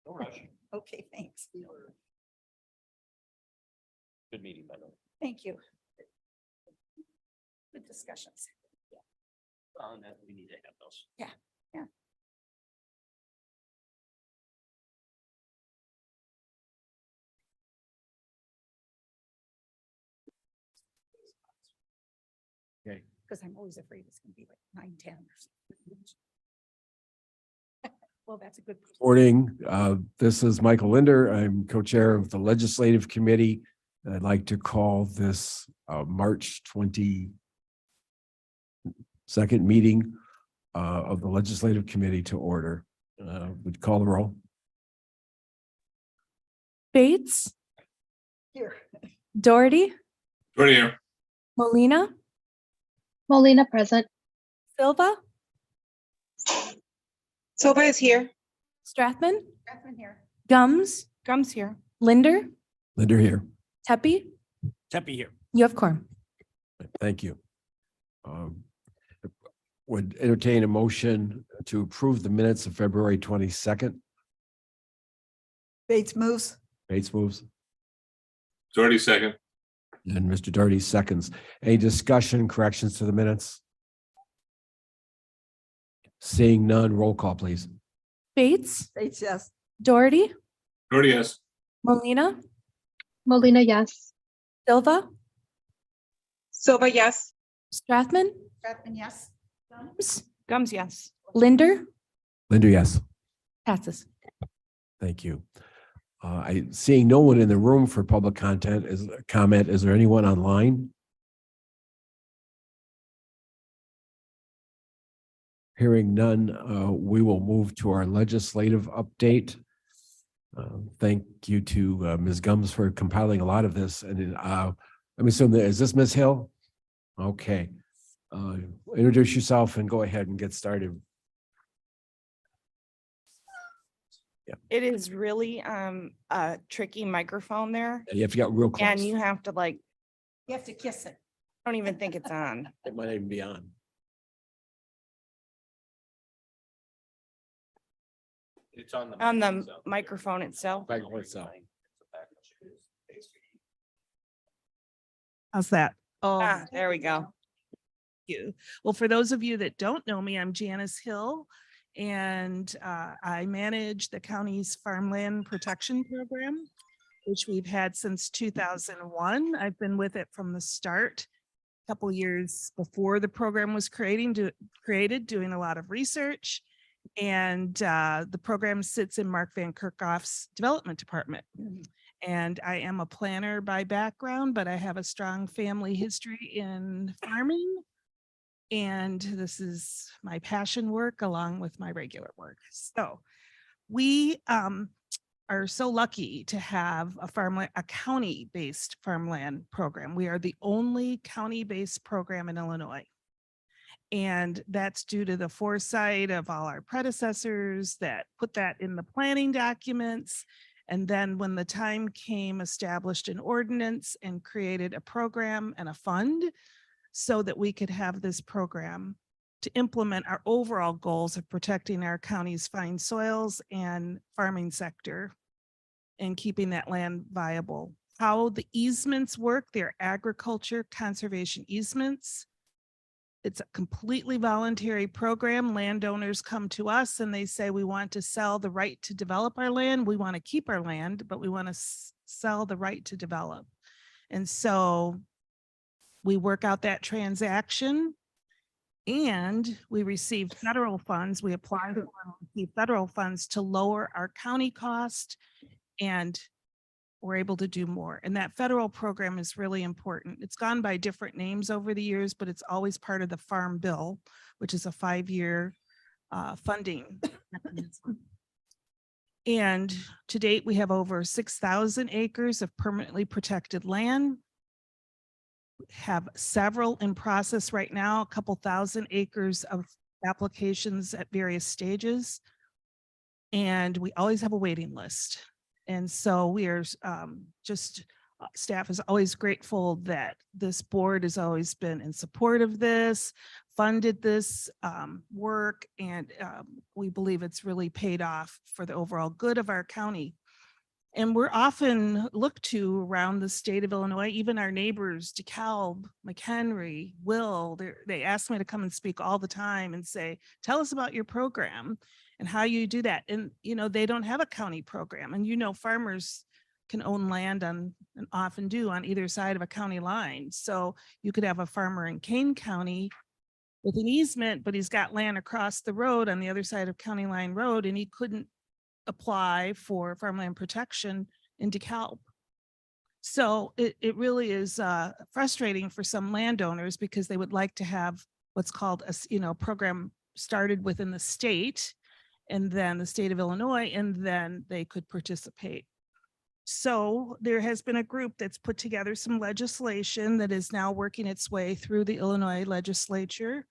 No rush. Okay, thanks. Good meeting, by the way. Thank you. Good discussions. And that we need to have those. Because I'm always afraid it's gonna be like 9:10 or something. Well, that's a good. Morning. This is Michael Linder. I'm co-chair of the Legislative Committee. I'd like to call this March 22nd meeting of the Legislative Committee to order. Would you call the roll? Bates, Here. Doherty, Right here. Molina, Molina present. Silva, Silva is here. Strathman, Catherine here. Gums, Gums here. Linder, Linder here. Tepe. Tempe here. You have quorum. Thank you. Would entertain a motion to approve the minutes of February 22nd. Bates moves. Bates moves Doherty second. and Mr. Doherty seconds. Any discussion, corrections to the minutes? Seeing none, roll call, please. Bates, Bates, yes. Doherty, Doherty, yes. Molina, Molina, yes. Silva, Silva, yes. Strathman, Catherine, yes. Gums, Gums, yes. Linder, Linder, yes. passes. Thank you. Seeing no one in the room for public comment, is there anyone online? Hearing none, we will move to our legislative update. Thank you to Ms. Gums for compiling a lot of this. And I'm assuming, is this Ms. Hill? Okay. Introduce yourself and go ahead and get started. It is really a tricky microphone there, You have to get real close. and you have to like, You have to kiss it. I don't even think it's on. It might even be on. It's on the. On the microphone itself. Microphone itself. How's that? Oh, Ah, there we go. you. Well, for those of you that don't know me, I'm Janice Hill, and I manage the county's farmland protection program, which we've had since 2001. I've been with it from the start, a couple years before the program was created, doing a lot of research. And the program sits in Mark Van Kerkhoff's development department. And I am a planner by background, but I have a strong family history in farming. And this is my passion work along with my regular work. So we are so lucky to have a county-based farmland program. We are the only county-based program in Illinois. And that's due to the foresight of all our predecessors that put that in the planning documents. And then when the time came, established an ordinance and created a program and a fund so that we could have this program to implement our overall goals of protecting our county's fine soils and farming sector and keeping that land viable. How the easements work, they're agriculture conservation easements. It's a completely voluntary program. Landowners come to us and they say, we want to sell the right to develop our land. We want to keep our land, but we want to sell the right to develop. And so we work out that transaction and we receive federal funds. We apply for and receive federal funds to lower our county cost, and we're able to do more. And that federal program is really important. It's gone by different names over the years, but it's always part of the Farm Bill, which is a 5-year funding mechanism. And to date, we have over 6,000 acres of permanently protected land. We have several in process right now, a couple thousand acres of applications at various stages. And we always have a waiting list. And so we are staff is always grateful that this board has always been in support of this. funded this work, and we believe it's really paid off for the overall good of our county. And we're often looked to around the state of Illinois, even our neighbors, DeKalb, McHenry, Will, they ask me to come and speak all the time and say, tell us about your program and how you do that. And, you know, they don't have a county program. And, you know, farmers can own land on, and often do, on either side of a county line. So you could have a farmer in Kane County with an easement, but he's got land across the road on the other side of County Line Road, and he couldn't apply for farmland protection in DeKalb. So it really is frustrating for some landowners because they would like to have what's called a, you know, program started within the state and then the state of Illinois, and then they could participate. So there has been a group that's put together some legislation that is now working its way through the Illinois legislature.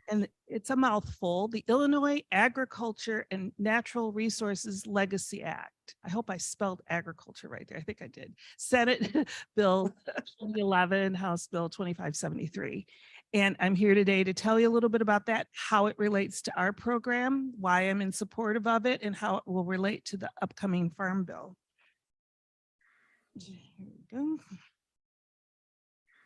And it's a mouthful, the Illinois Agriculture and Natural Resources Legacy Act. I hope I spelled agriculture right there. I think I did. Senate Bill 2011, House Bill 2573. And I'm here today to tell you a little bit about that, how it relates to our program, why I'm in support of it, and how it will relate to the upcoming Farm Bill. Here we go.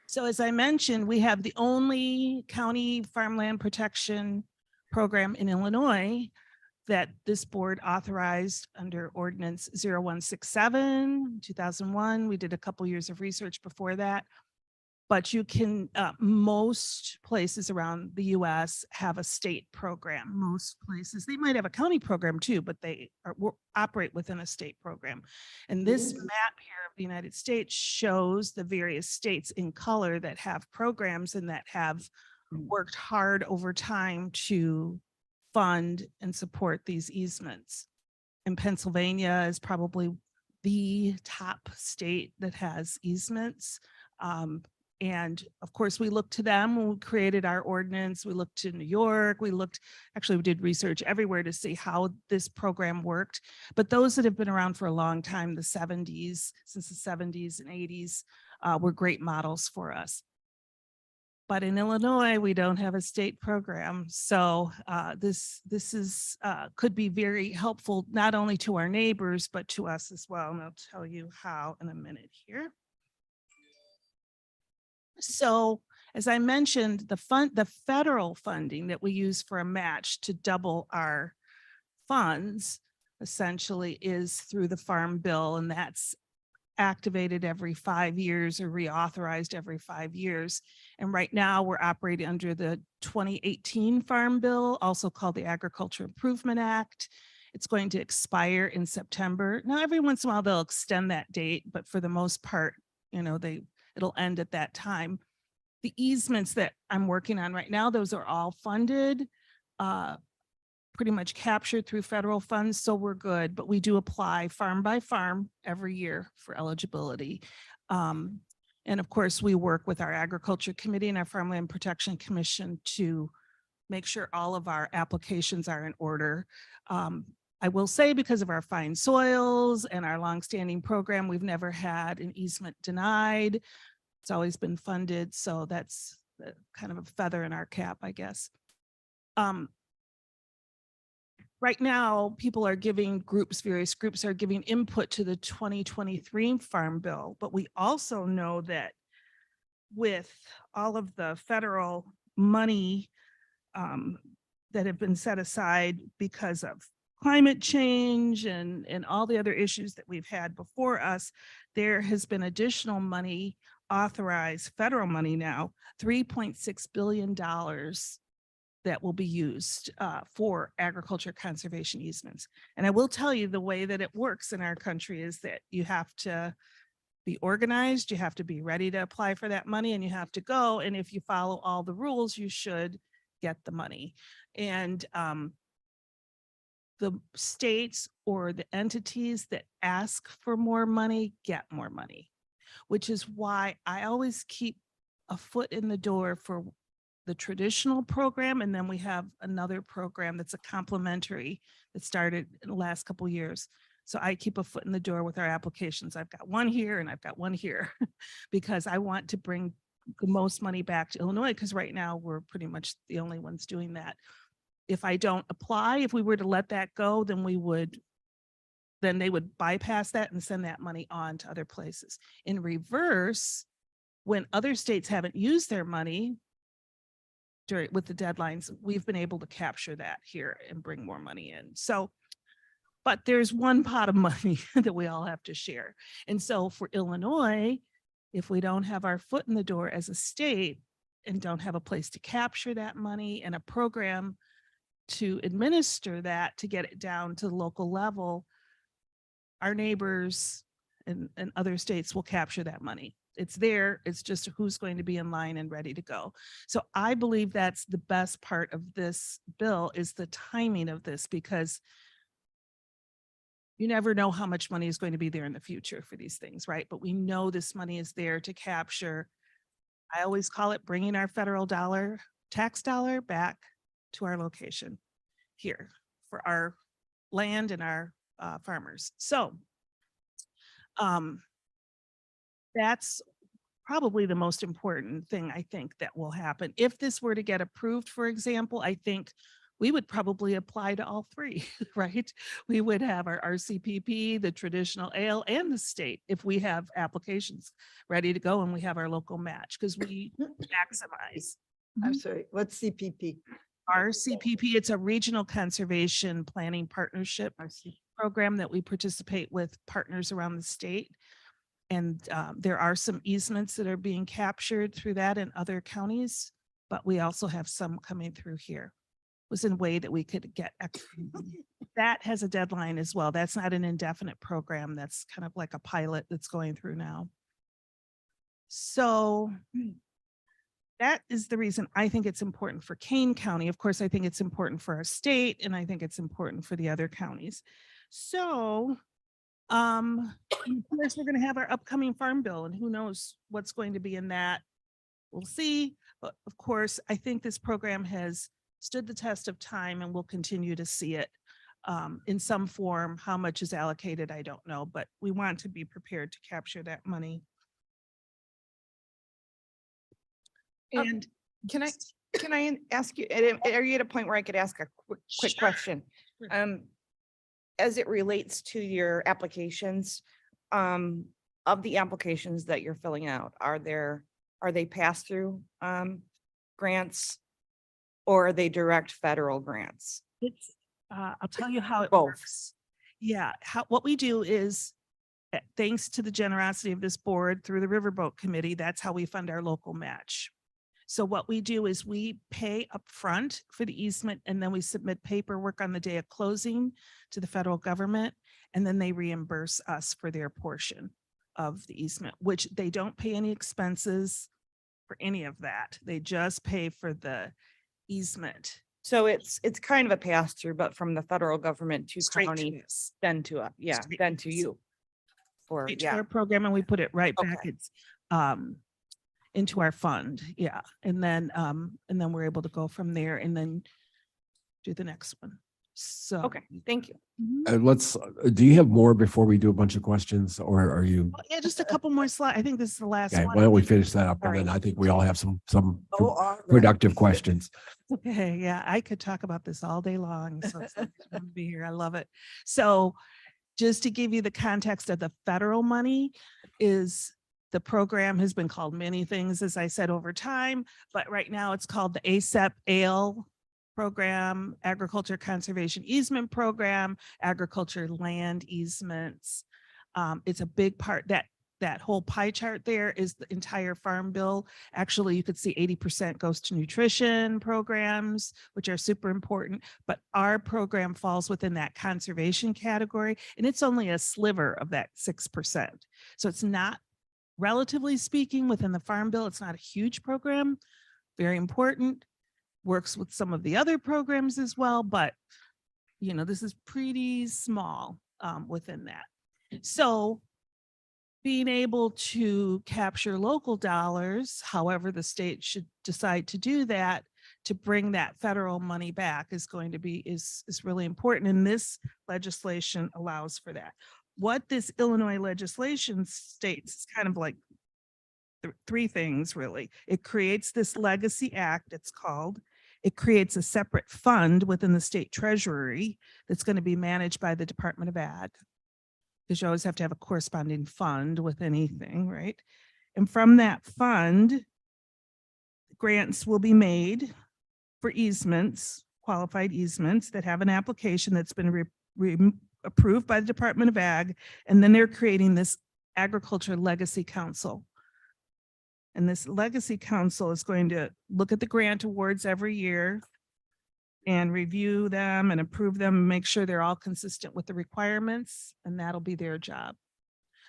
So as I mentioned, we have the only county farmland protection program in Illinois that this board authorized under Ordinance 0167, 2001. We did a couple years of research before that. But you can, most places around the US have a state program. Most places, they might have a county program too, but they operate within a state program. And this map here of the United States shows the various states in color that have programs and that have worked hard over time to fund and support these easements. And Pennsylvania is probably the top state that has easements. And of course, we looked to them when we created our ordinance. We looked to New York. We did research everywhere to see how this program worked. But those that have been around for a long time, since the 70s and 80s, were great models for us. But in Illinois, we don't have a state program. So this could be very helpful, not only to our neighbors, but to us as well. And I'll tell you how in a minute here. So as I mentioned, the federal funding that we use for a match to double our funds essentially is through the Farm Bill, and that's activated every 5 years or reauthorized every 5 years. And right now we're operating under the 2018 Farm Bill, also called the Agriculture Improvement Act. It's going to expire in September. Now, every once in a while they'll extend that date, but for the most part, you know, it'll end at that time. The easements that I'm working on right now, those are all funded, pretty much captured through federal funds, so we're good, but we do apply farm by farm every year for eligibility. And of course, we work with our Agriculture Committee and our Farmland Protection Commission to make sure all of our applications are in order. I will say, because of our fine soils and our longstanding program, we've never had an easement denied. It's always been funded, so that's kind of a feather in our cap, I guess. Right now, people are giving various groups are giving input to the 2023 Farm Bill, but we also know that with all of the federal money that have been set aside because of climate change and all the other issues that we've had before us, there has been additional money authorized, federal money now, $3.6 billion that will be used for agriculture conservation easements. And I will tell you, the way that it works in our country is that you have to be organized, you have to be ready to apply for that money, and you have to go. And if you follow all the rules, you should get the money. And the states or the entities that ask for more money get more money, which is why I always keep a foot in the door for the traditional program. And then we have another program that's a complementary that started in the last couple of years. So I keep a foot in the door with our applications. I've got one here and I've got one here because I want to bring the most money back to Illinois, because right now we're pretty much the only ones doing that. If I don't apply, if we were to let that go, then they would bypass that and send that money on to other places. In reverse, when other states haven't used their money with the deadlines, we've been able to capture that here and bring more money in. So, but there's one pot of money that we all have to share. And so for Illinois, if we don't have our foot in the door as a state and don't have a place to capture that money and a program to administer that, to get it down to the local level, our neighbors and other states will capture that money. It's there. It's just who's going to be in line and ready to go. So I believe that's the best part of this bill, is the timing of this, because you never know how much money is going to be there in the future for these things, right? But we know this money is there to capture. I always call it bringing our federal tax dollar back to our location here for our land and our farmers. So that's probably the most important thing I think that will happen. If this were to get approved, for example, I think we would probably apply to all three, right? We would have our RCPP, the traditional ale, and the state, if we have applications ready to go and we have our local match, because we maximize. I'm sorry, what's CPP? RCPP, it's a regional conservation planning partnership program that we participate with partners around the state. And there are some easements that are being captured through that in other counties, but we also have some coming through here. Was in a way that we could get extra money. That has a deadline as well. That's not an indefinite program. That's kind of like a pilot that's going through now. So that is the reason I think it's important for Kane County. Of course, I think it's important for our state, and I think it's important for the other counties. So of course, we're going to have our upcoming farm bill, and who knows what's going to be in that. We'll see. But of course, I think this program has stood the test of time, and we'll continue to see it in some form. How much is allocated, I don't know, but we want to be prepared to capture that money. And Can I ask you, are you at a point where I could ask a quick Sure. question? Sure. As it relates to your applications, of the applications that you're filling out, are they pass-through grants, or are they direct federal grants? it's, I'll tell you how it Both. works. Yeah, what we do is, thanks to the generosity of this board through the Riverboat Committee, that's how we fund our local match. So what we do is we pay upfront for the easement, and then we submit paperwork on the day of closing to the federal government, and then they reimburse us for their portion of the easement, which they don't pay any expenses for any of that. They just pay for the easement. So it's kind of a pass-through, but from the federal government to Straight to county, us. then to, Straight then to to us. you. Or, Straight to yeah, our program, and we put it right back. Okay. It's into our fund. Yeah. And then we're able to go from there and then do the next one. So. okay, thank you. Mhm. Do you have more before we do a bunch of questions, or are you? Well, yeah, just a couple more slides. I think this is the last Okay, one. why don't we finish that up? And Sorry. then I think we all have some Oh, all right. productive questions. Okay, yeah, I could talk about this all day long. So it's fun to be here. I love it. So just to give you the context of the federal money, is the program has been called many things, as I said, over time, but right now it's called the ASEP ALE program, Agriculture Conservation Easement Program, Agriculture Land Easements. It's a big part. That whole pie chart there is the entire farm bill. Actually, you could see 80% goes to nutrition programs, which are super important, but our program falls within that conservation category, and it's only a sliver of that 6%. So it's not, relatively speaking, within the farm bill, it's not a huge program, very important, works with some of the other programs as well, but this is pretty small within that. So being able to capture local dollars, however the state should decide to do that, to bring that federal money back is going to be, is really important. And this legislation allows for that. What this Illinois legislation states is kind of like three things really. It creates this Legacy Act, it's called. It creates a separate fund within the state treasury that's going to be managed by the Department of Ag. Because you always have to have a corresponding fund with anything, right? And from that fund, grants will be made for easements, qualified easements that have an application that's been approved by the Department of Ag. And then they're creating this Agriculture Legacy Council. And this Legacy Council is going to look at the grant awards every year and review them and approve them, and make sure they're all consistent with the requirements, and that'll be their job.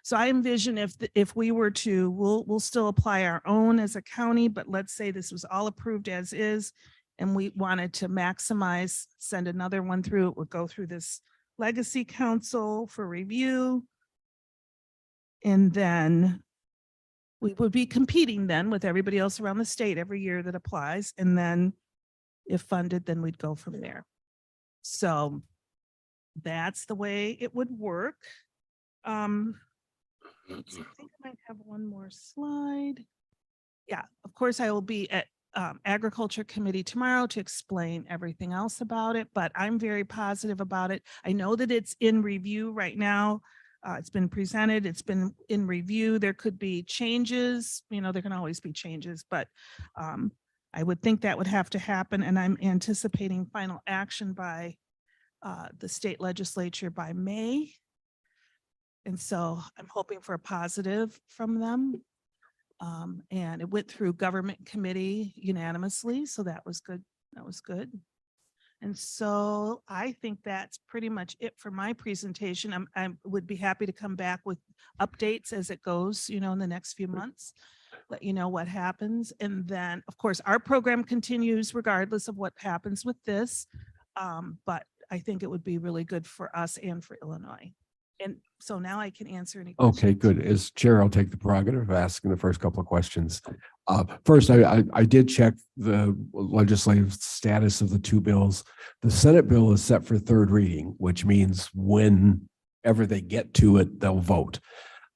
So I envision if we were to, we'll still apply our own as a county, but let's say this was all approved as is, and we wanted to maximize, send another one through, it would go through this Legacy Council for review. And then we would be competing then with everybody else around the state every year that applies. And then if funded, then we'd go from there. So that's the way it would work. Let's see, I think I might have one more slide. Yeah, of course, I will be at Agriculture Committee tomorrow to explain everything else about it, but I'm very positive about it. I know that it's in review right now. It's been presented, it's been in review. There could be changes, you know, there can always be changes, but I would think that would have to happen. And I'm anticipating final action by the state legislature by May. And so I'm hoping for a positive from them. And it went through government committee unanimously. So that was good. That was good. And so I think that's pretty much it for my presentation. I would be happy to come back with updates as it goes, you know, in the next few months, let you know what happens. And then, of course, our program continues regardless of what happens with this. But I think it would be really good for us and for Illinois. And so now I can answer any questions. Okay, good. As chair, I'll take the prerogative of asking the first couple of questions. First, I did check the legislative status of the two bills. The Senate bill is set for third reading, which means whenever they get to it, they'll vote.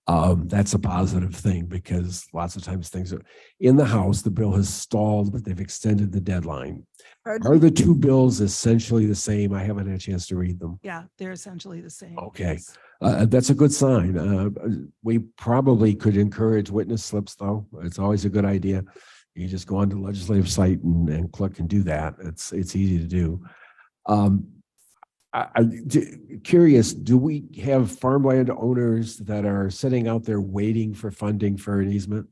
That's a positive thing because lots of times things are in the House, the bill has stalled, but they've extended the deadline. Are the two bills essentially the same? I haven't had a chance to read them. Yeah, they're essentially the same. Okay. Yes. That's a good sign. We probably could encourage witness slips, though. It's always a good idea. You just go on to the legislative site and click and do that. It's easy to do. Curious, do we have farmland owners that are sitting out there waiting for funding for an easement?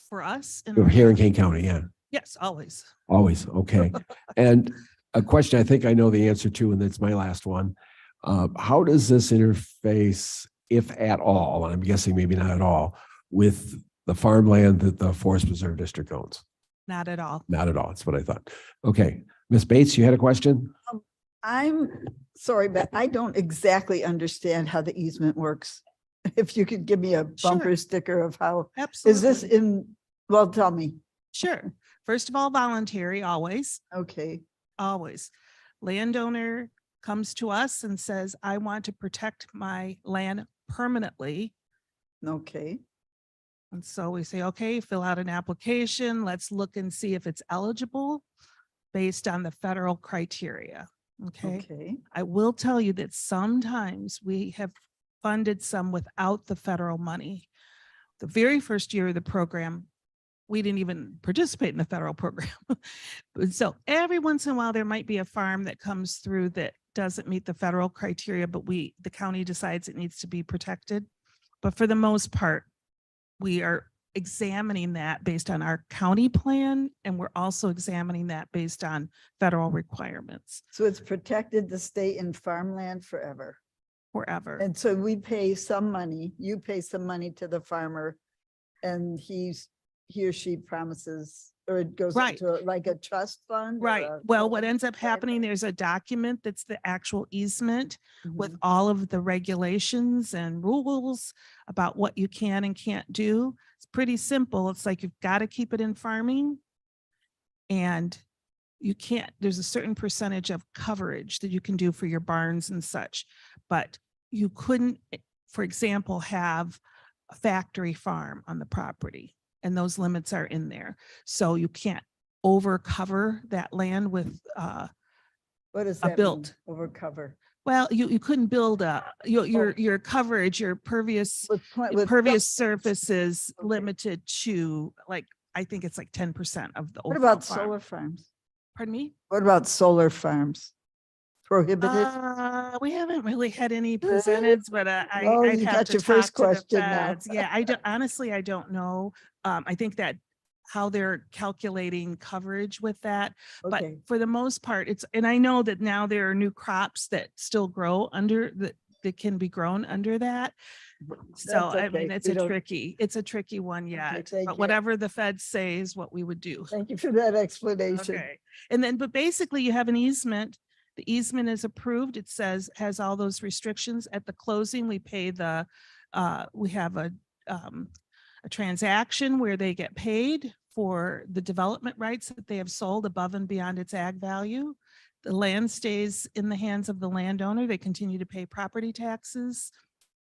For us? Here in Kane County, yeah. Yes, always. Always, okay. And a question I think I know the answer to, and that's my last one. How does this interface, if at all, and I'm guessing maybe not at all, with the farmland that the Forest Preserve District owns? Not at all. Not at all. That's what I thought. Okay. Ms. Bates, you had a question? I'm sorry, but I don't exactly understand how the easement works. If you could give me a bumper Sure. sticker of how, Absolutely. is this in, well, tell me. Sure. First of all, voluntary, always, Okay, always. Landowner comes to us and says, I want to protect my land permanently. okay, And so we say, okay, fill out an application. Let's look and see if it's eligible based on the federal criteria. Okay. okay, I will tell you that sometimes we have funded some without the federal money. The very first year of the program, we didn't even participate in the federal program. So every once in a while, there might be a farm that comes through that doesn't meet the federal criteria, but the county decides it needs to be protected. But for the most part, we are examining that based on our county plan, and we're also examining that based on federal requirements so it's protected to stay in farmland forever. forever. And so we pay some money, you pay some money to the farmer and he or she promises, or it goes Right. into like a trust fund? or Right. a Well, what public ends up happening, library? there's a document that's the actual easement with Mhm. all of the regulations and rules about what you can and can't do. It's pretty simple. It's like you've got to keep it in farming. And you can't, there's a certain percentage of coverage that you can do for your barns and such. But you couldn't, for example, have a factory farm on the property. And those limits are in there. So you can't over cover that land with, What does a that mean? built. Over cover? well, you couldn't build your coverage, your pervious With impervious surface is Okay. limited to like, I think it's like 10% of the What overall about farm. solar farms? Pardon me? What about solar farms? Prohibited? We haven't really had any presented, but Oh, I'd you have got to your first talk to the question now. feds. Yeah, I don't, honestly, I don't know. I think that how they're calculating coverage with that. But Okay, for the most part, it's, and I know that now there are new crops that still grow under that can be grown under that. So That's I mean, okay. it's We a don't- tricky one yet, thank but you. whatever the feds say is what we would do. thank you for that explanation. Okay. And then, but basically you have an easement. The easement is approved. It says, has all those restrictions. At the closing, we pay we have a transaction where they get paid for the development rights that they have sold above and beyond its ag value. The land stays in the hands of the landowner. They continue to pay property taxes.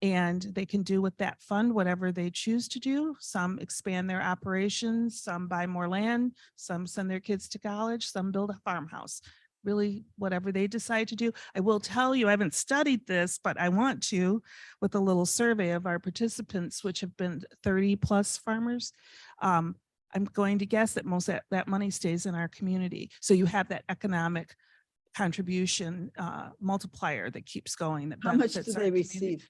And they can do with that fund whatever they choose to do. Some expand their operations, some buy more land, some send their kids to college, some build a farmhouse. Really, whatever they decide to do. I will tell you, I haven't studied this, but I want to with a little survey of our participants, which have been 30 plus farmers. I'm going to guess that most of that money stays in our community. So you have that economic contribution multiplier that keeps going. That How much do benefits our they community. receive?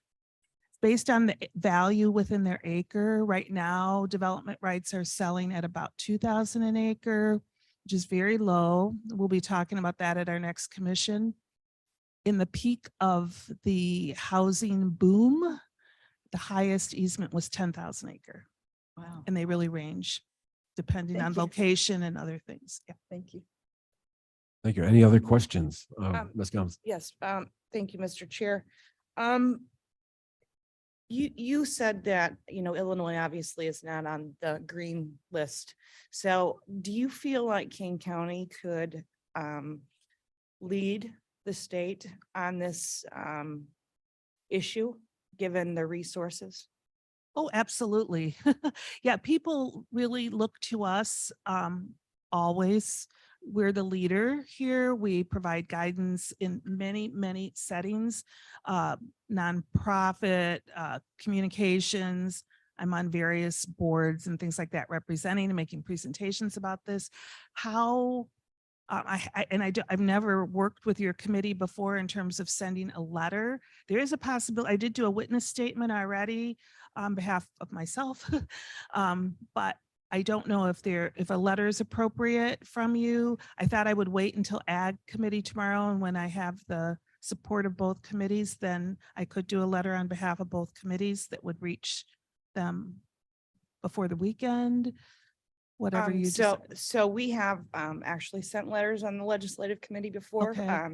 Based on the value within their acre, right now, development rights are selling at about 2,000 an acre, which is very low. We'll be talking about that at our next commission. In the peak of the housing boom, the highest easement was 10,000 acre, Wow, and they really range depending Thank on you. location and other things. Yeah. thank you. Thank you. Any other questions? Ms. Gomes? Yes, thank you, Mr. Chair. You said that, Illinois obviously is not on the green list. So do you feel like King County could lead the state on this issue, given the resources? Oh, absolutely. Yeah, people really look to us always. We're the leader here. We provide guidance in many, many settings, nonprofit, communications. I'm on various boards and things like that, representing and making presentations about this. How I've never worked with your committee before in terms of sending a letter. There is a possibility. I did do a witness statement already on behalf of myself, but I don't know if a letter is appropriate from you. I thought I would wait until Ag Committee tomorrow, and when I have the support of both committees, then I could do a letter on behalf of both committees that would reach them before the weekend. Whatever you decide. So we have actually sent letters on the legislative committee before. Okay.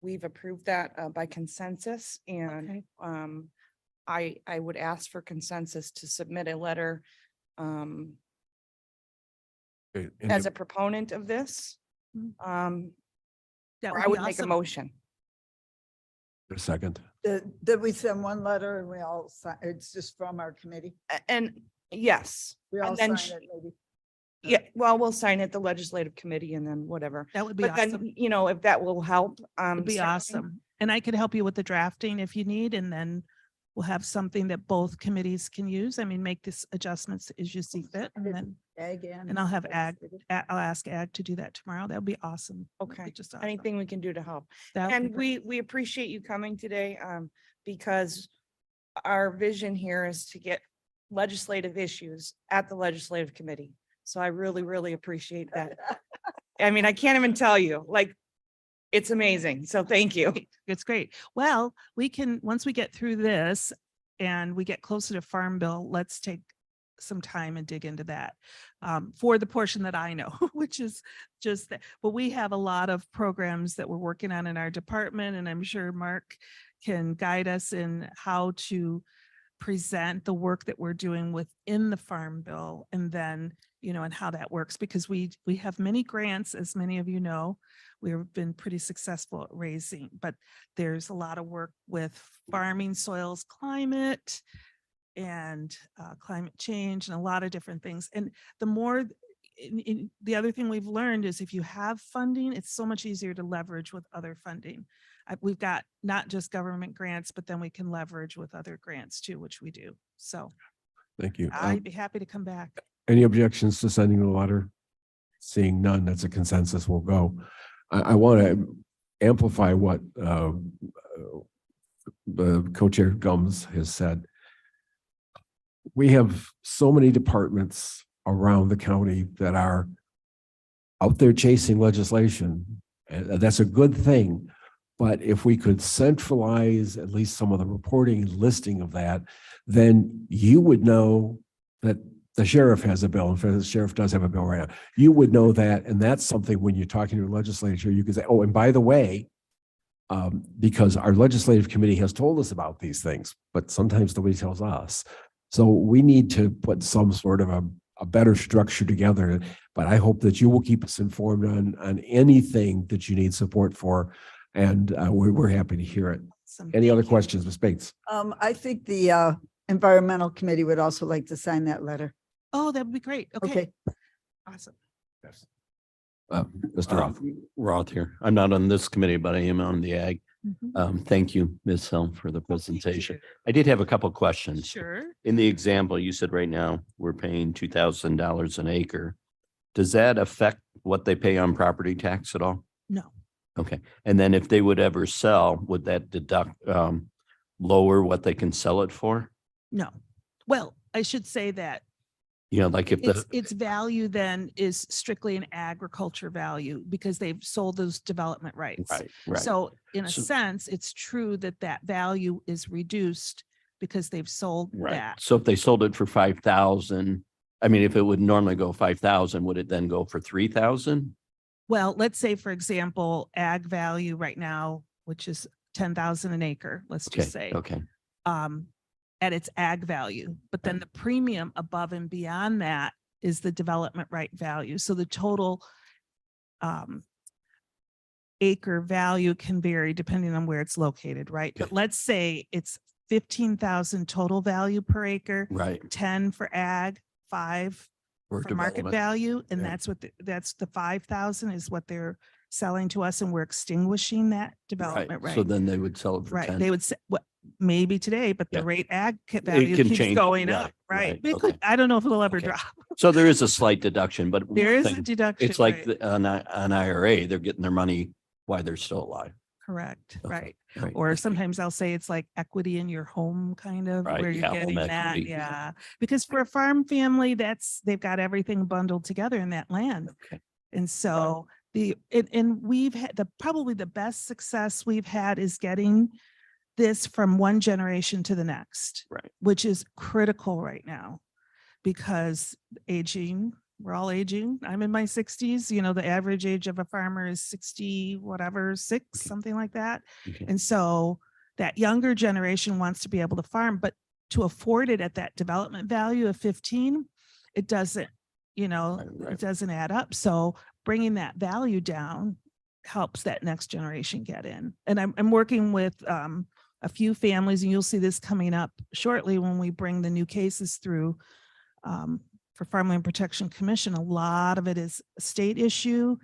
We've approved that by consensus, and Okay. I would ask for consensus to submit a letter Okay, as a proponent of this. Mm. That Or would I be would make a awesome. motion. A second. Did we send one letter and we all, it's just from our committee? And yes, We And all then sign it maybe? yeah, well, we'll sign it, the legislative committee, and then whatever. That would be But awesome. then, if that will help. Would be certainly. awesome. And I could help you with the drafting if you need, and then we'll have something that both committees can use. I mean, make this adjustments as you see fit, and then Ag and I'll have Ag. legislative. I'll ask Ag to do that tomorrow. That would be awesome. That would be Okay, just awesome. anything we can do to help. That would be And great. we appreciate you coming today, because our vision here is to get legislative issues at the legislative committee. So I really, really appreciate that. I mean, I can't even tell you, like, it's amazing. So thank you. It's great. Well, we can, once we get through this and we get closer to Farm Bill, let's take some time and dig into that for the portion that I know, which is just that. But we have a lot of programs that we're working on in our department, and I'm sure Mark can guide us in how to present the work that we're doing within the Farm Bill, and then, and how that works, because we have many grants, as many of you know. We've been pretty successful at raising, but there's a lot of work with farming, soils, climate, and climate change and a lot of different things. And the more, the other thing we've learned is if you have funding, it's so much easier to leverage with other funding. We've got not just government grants, but then we can leverage with other grants too, which we do. So Thank you. I'd be happy to come back. Any objections to sending the letter? Seeing none, that's a consensus. We'll go. I want to amplify what the co-chair Gums has said. We have so many departments around the county that are out there chasing legislation. And that's a good thing. But if we could centralize at least some of the reporting and listing of that, then you would know that the sheriff has a bill. In fact, the sheriff does have a bill right now. You would know that. And that's something when you're talking to a legislature, you can say, oh, and by the way, because our legislative committee has told us about these things, but sometimes nobody tells us. So we need to put some sort of a better structure together. But I hope that you will keep us informed on anything that you need support for. And we're happy to hear it. Any other questions, Ms. Bates? I think the environmental committee would also like to sign that letter. Oh, that would be great. Okay. Okay. Awesome. Yes. Mr. Roth. Roth here. I'm not on this committee, but I am on the ag. Mhm. Thank you, Ms. Helm, for the Thank presentation. you. I did have a couple of questions. Sure. In the example, you said right now, we're paying $2,000 an acre. Does that affect what they pay on property tax at all? No. Okay, and then if they would ever sell, would that deduct, lower what they can sell it for? No. Well, I should say that You know, like if the, its value then is strictly an agriculture value because they've sold those development rights. right. So in a So- sense, it's true that that value is reduced because they've sold Right. that. So if they sold it for 5,000, I mean, if it would normally go 5,000, would it then go for 3,000? Well, let's say, for example, ag value right now, which is 10,000 an acre, let's Okay, just say, okay, at its ag value, but then the premium above and beyond that is the development right value. So the total acre value can vary depending on where it's located, right? But Okay. let's say it's 15,000 total value per acre, right. 10 for ag, 5 For for market development. value, and Yeah. that's the 5,000 is what they're selling to us, and we're extinguishing that Right, development so right. then they would sell it for Right, 10. they would say, what, maybe today, but Yeah. the rate value can keeps change, going right, up, right? right, It could- okay. I don't know if it'll ever Okay. drop. So there is a slight deduction, but one There is a thing, deduction. it's like right, an IRA, they're getting their money while they're still alive. correct, Okay, right. right, Or okay. sometimes I'll say it's like equity in your home, kind of, Right, where you're yeah, home getting that, equity. yeah. Because for a farm family, they've got everything bundled together in that land. Okay. And so and we've had probably the best success we've had is getting this from one generation to the next. Right. Which is critical right now because we're all aging. I'm in my 60s, the average age of a farmer is 60, whatever, 6, Okay. something like that. Okay. And so that younger generation wants to be able to farm, but to afford it at that development value of 15, it doesn't, Right. it doesn't add up. So bringing that value down helps that next generation get in. And I'm working with a few families, and you'll see this coming up shortly when we bring the new cases through for Farmland Protection Commission. A lot of it is a state issue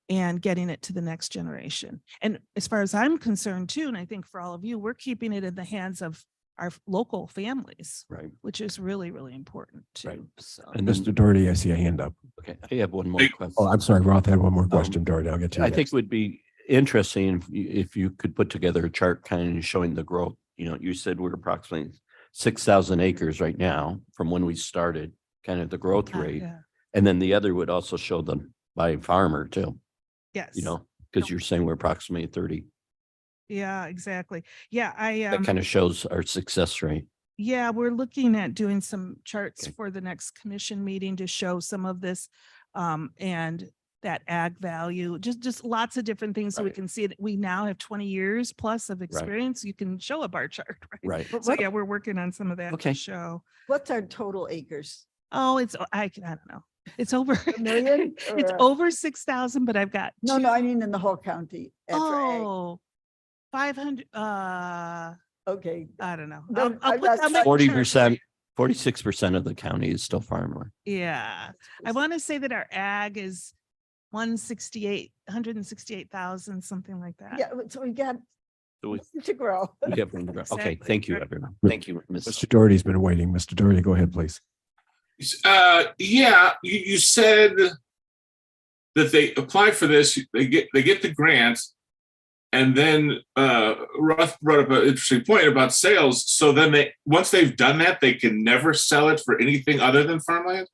and getting it to the next generation. And as far as I'm concerned too, and I think for all of you, we're keeping it in the hands of our local families, Right. which is really, really important Right. too. So. And then, Mr. Doherty, I see a hand up. okay, I have one more Hey. question. Oh, I'm sorry, Roth had one more question, Doherty. I'll get to you I think next. it would be interesting if you could put together a chart kind of showing the growth. You said we're approximately 6,000 acres right now from when we started, kind of the growth rate. Yeah. And then the other would also show them by farmer too, Yes. because you're saying we're approximately 30. Yeah, exactly. Yeah, That kind of shows our success rate. yeah, we're looking at doing some charts Okay. for the next commission meeting to show some of this and that ag value, just lots of different things so we Right. can see that we now have 20 years plus of experience. You can show a bar chart, right? Right. So yeah, we're working on some of that Okay. to show. What's our total acres? Oh, I don't know. It's over. A million? It's or- over 6,000, but I've got No, no, I mean in the whole county. for ag. 500, Okay. I don't know. Then I'll I've put got I'll make a chart. 40%, 46% of the county is still farmland. Yeah, I want to say that our ag is 168,000, something like that. Yeah, so we got So we to grow. we have room to grow. Okay, Exactly. thank you, everyone. Thank you, Ms. Mr. Doherty's been waiting. Mr. Doherty, go ahead, please. Yeah, you said that they apply for this, they get the grant. And then Russ brought up an interesting point about sales. So then once they've done that, they can never sell it for anything other than farmland?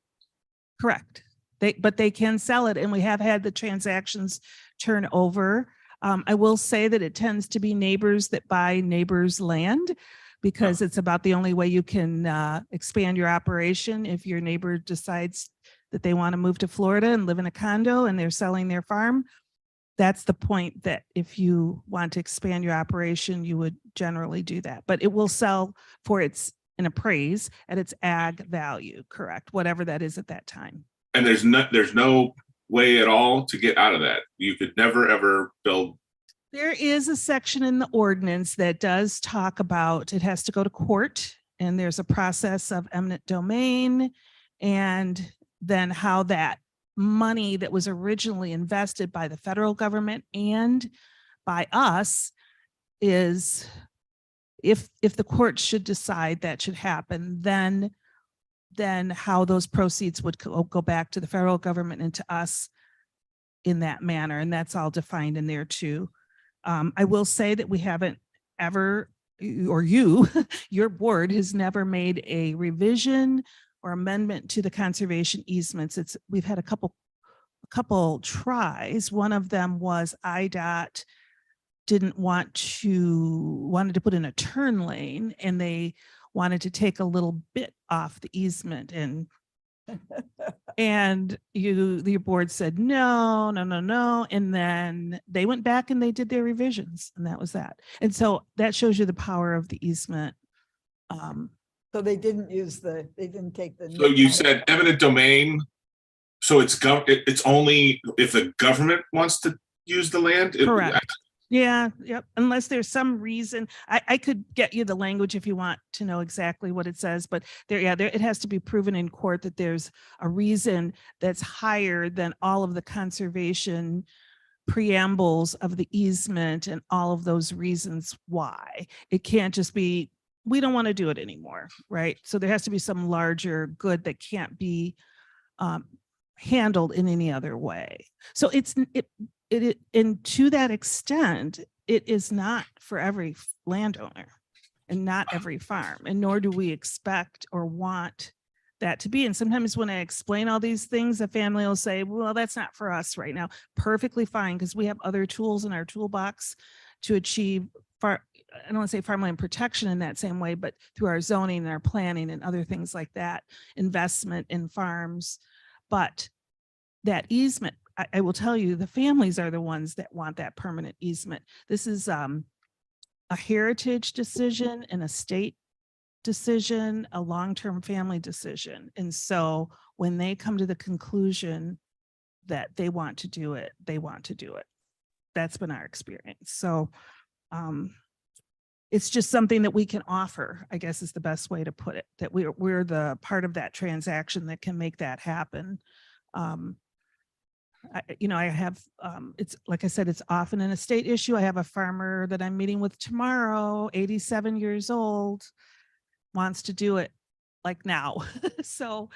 Correct. But they can sell it, and we have had the transactions turn over. I will say that it tends to be neighbors that buy neighbors' land, because it's about the only way you can expand your operation. If your neighbor decides that they want to move to Florida and live in a condo and they're selling their farm, that's the point that if you want to expand your operation, you would generally do that. But it will sell for an appraise at its ag value, correct? Whatever that is at that time. And there's no way at all to get out of that. You could never, ever build. There is a section in the ordinance that does talk about, it has to go to court, and there's a process of eminent domain, and then how that money that was originally invested by the federal government and by us is, if the court should decide that should happen, then how those proceeds would go back to the federal government and to us in that manner. And that's all defined in there too. I will say that we haven't ever, or your board has never made a revision or amendment to the conservation easements. We've had a couple tries. One of them was IDOT wanted to put in a turn lane, and they wanted to take a little bit off the easement, and your board said no. And then they went back and they did their revisions, and that was that. And so that shows you the power of the easement. So they didn't take the. So you said eminent domain. So it's only if the government wants to use the land? Correct. Yeah, yep. Unless there's some reason, I could get you the language if you want to know exactly what it says, but it has to be proven in court that there's a reason that's higher than all of the conservation preambles of the easement and all of those reasons why. It can't just be, we don't want to do it anymore, right? So there has to be some larger good that can't be handled in any other way. So and to that extent, it is not for every landowner and not every farm, and nor do we expect or want that to be. And sometimes when I explain all these things, a family will say, well, that's not for us right now. Perfectly fine, because we have other tools in our toolbox to achieve I don't want to say farmland protection in that same way, but through our zoning and our planning and other things like that, investment in farms. But that easement, I will tell you, the families are the ones that want that permanent easement. This is a heritage decision, an estate decision, a long-term family decision. And so when they come to the conclusion that they want to do it, they want to do it. That's been our experience. So it's just something that we can offer, I guess is the best way to put it, that we're the part of that transaction that can make that happen. I have, it's like I said, it's often an estate issue. I have a farmer that I'm meeting with tomorrow, 87 years old, wants to do it like now. So,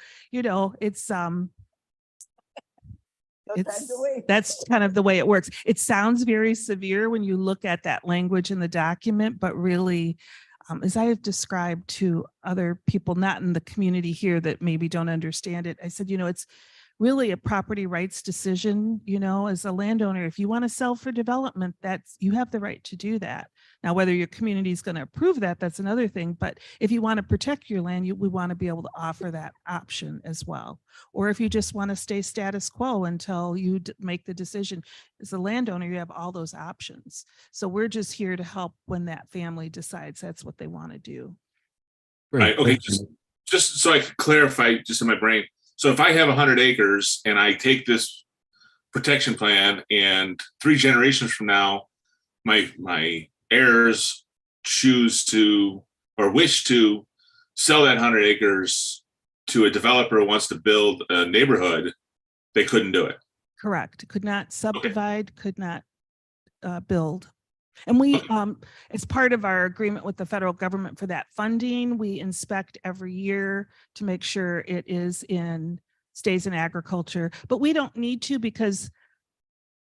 it's, that's kind of the way it works. It sounds very severe when you look at that language in the document, but really, as I have described to other people, not in the community here that maybe don't understand it, I said, it's really a property rights decision, as a landowner. If you want to sell for development, you have the right to do that. Now, whether your community is going to approve that, that's another thing. But if you want to protect your land, we want to be able to offer that option as well. Or if you just want to stay status quo until you make the decision, as a landowner, you have all those options. So we're just here to help when that family decides that's what they want to do. Right. Okay. Just so I can clarify, just in my brain. So if I have 100 acres and I take this protection plan, and 3 generations from now, my heirs choose to or wish to sell that 100 acres to a developer who wants to build a neighborhood, they couldn't do it. Correct. Could not subdivide, could not build. And we, as part of our agreement with the federal government for that funding, we inspect every year to make sure it stays in agriculture, but we don't need to because,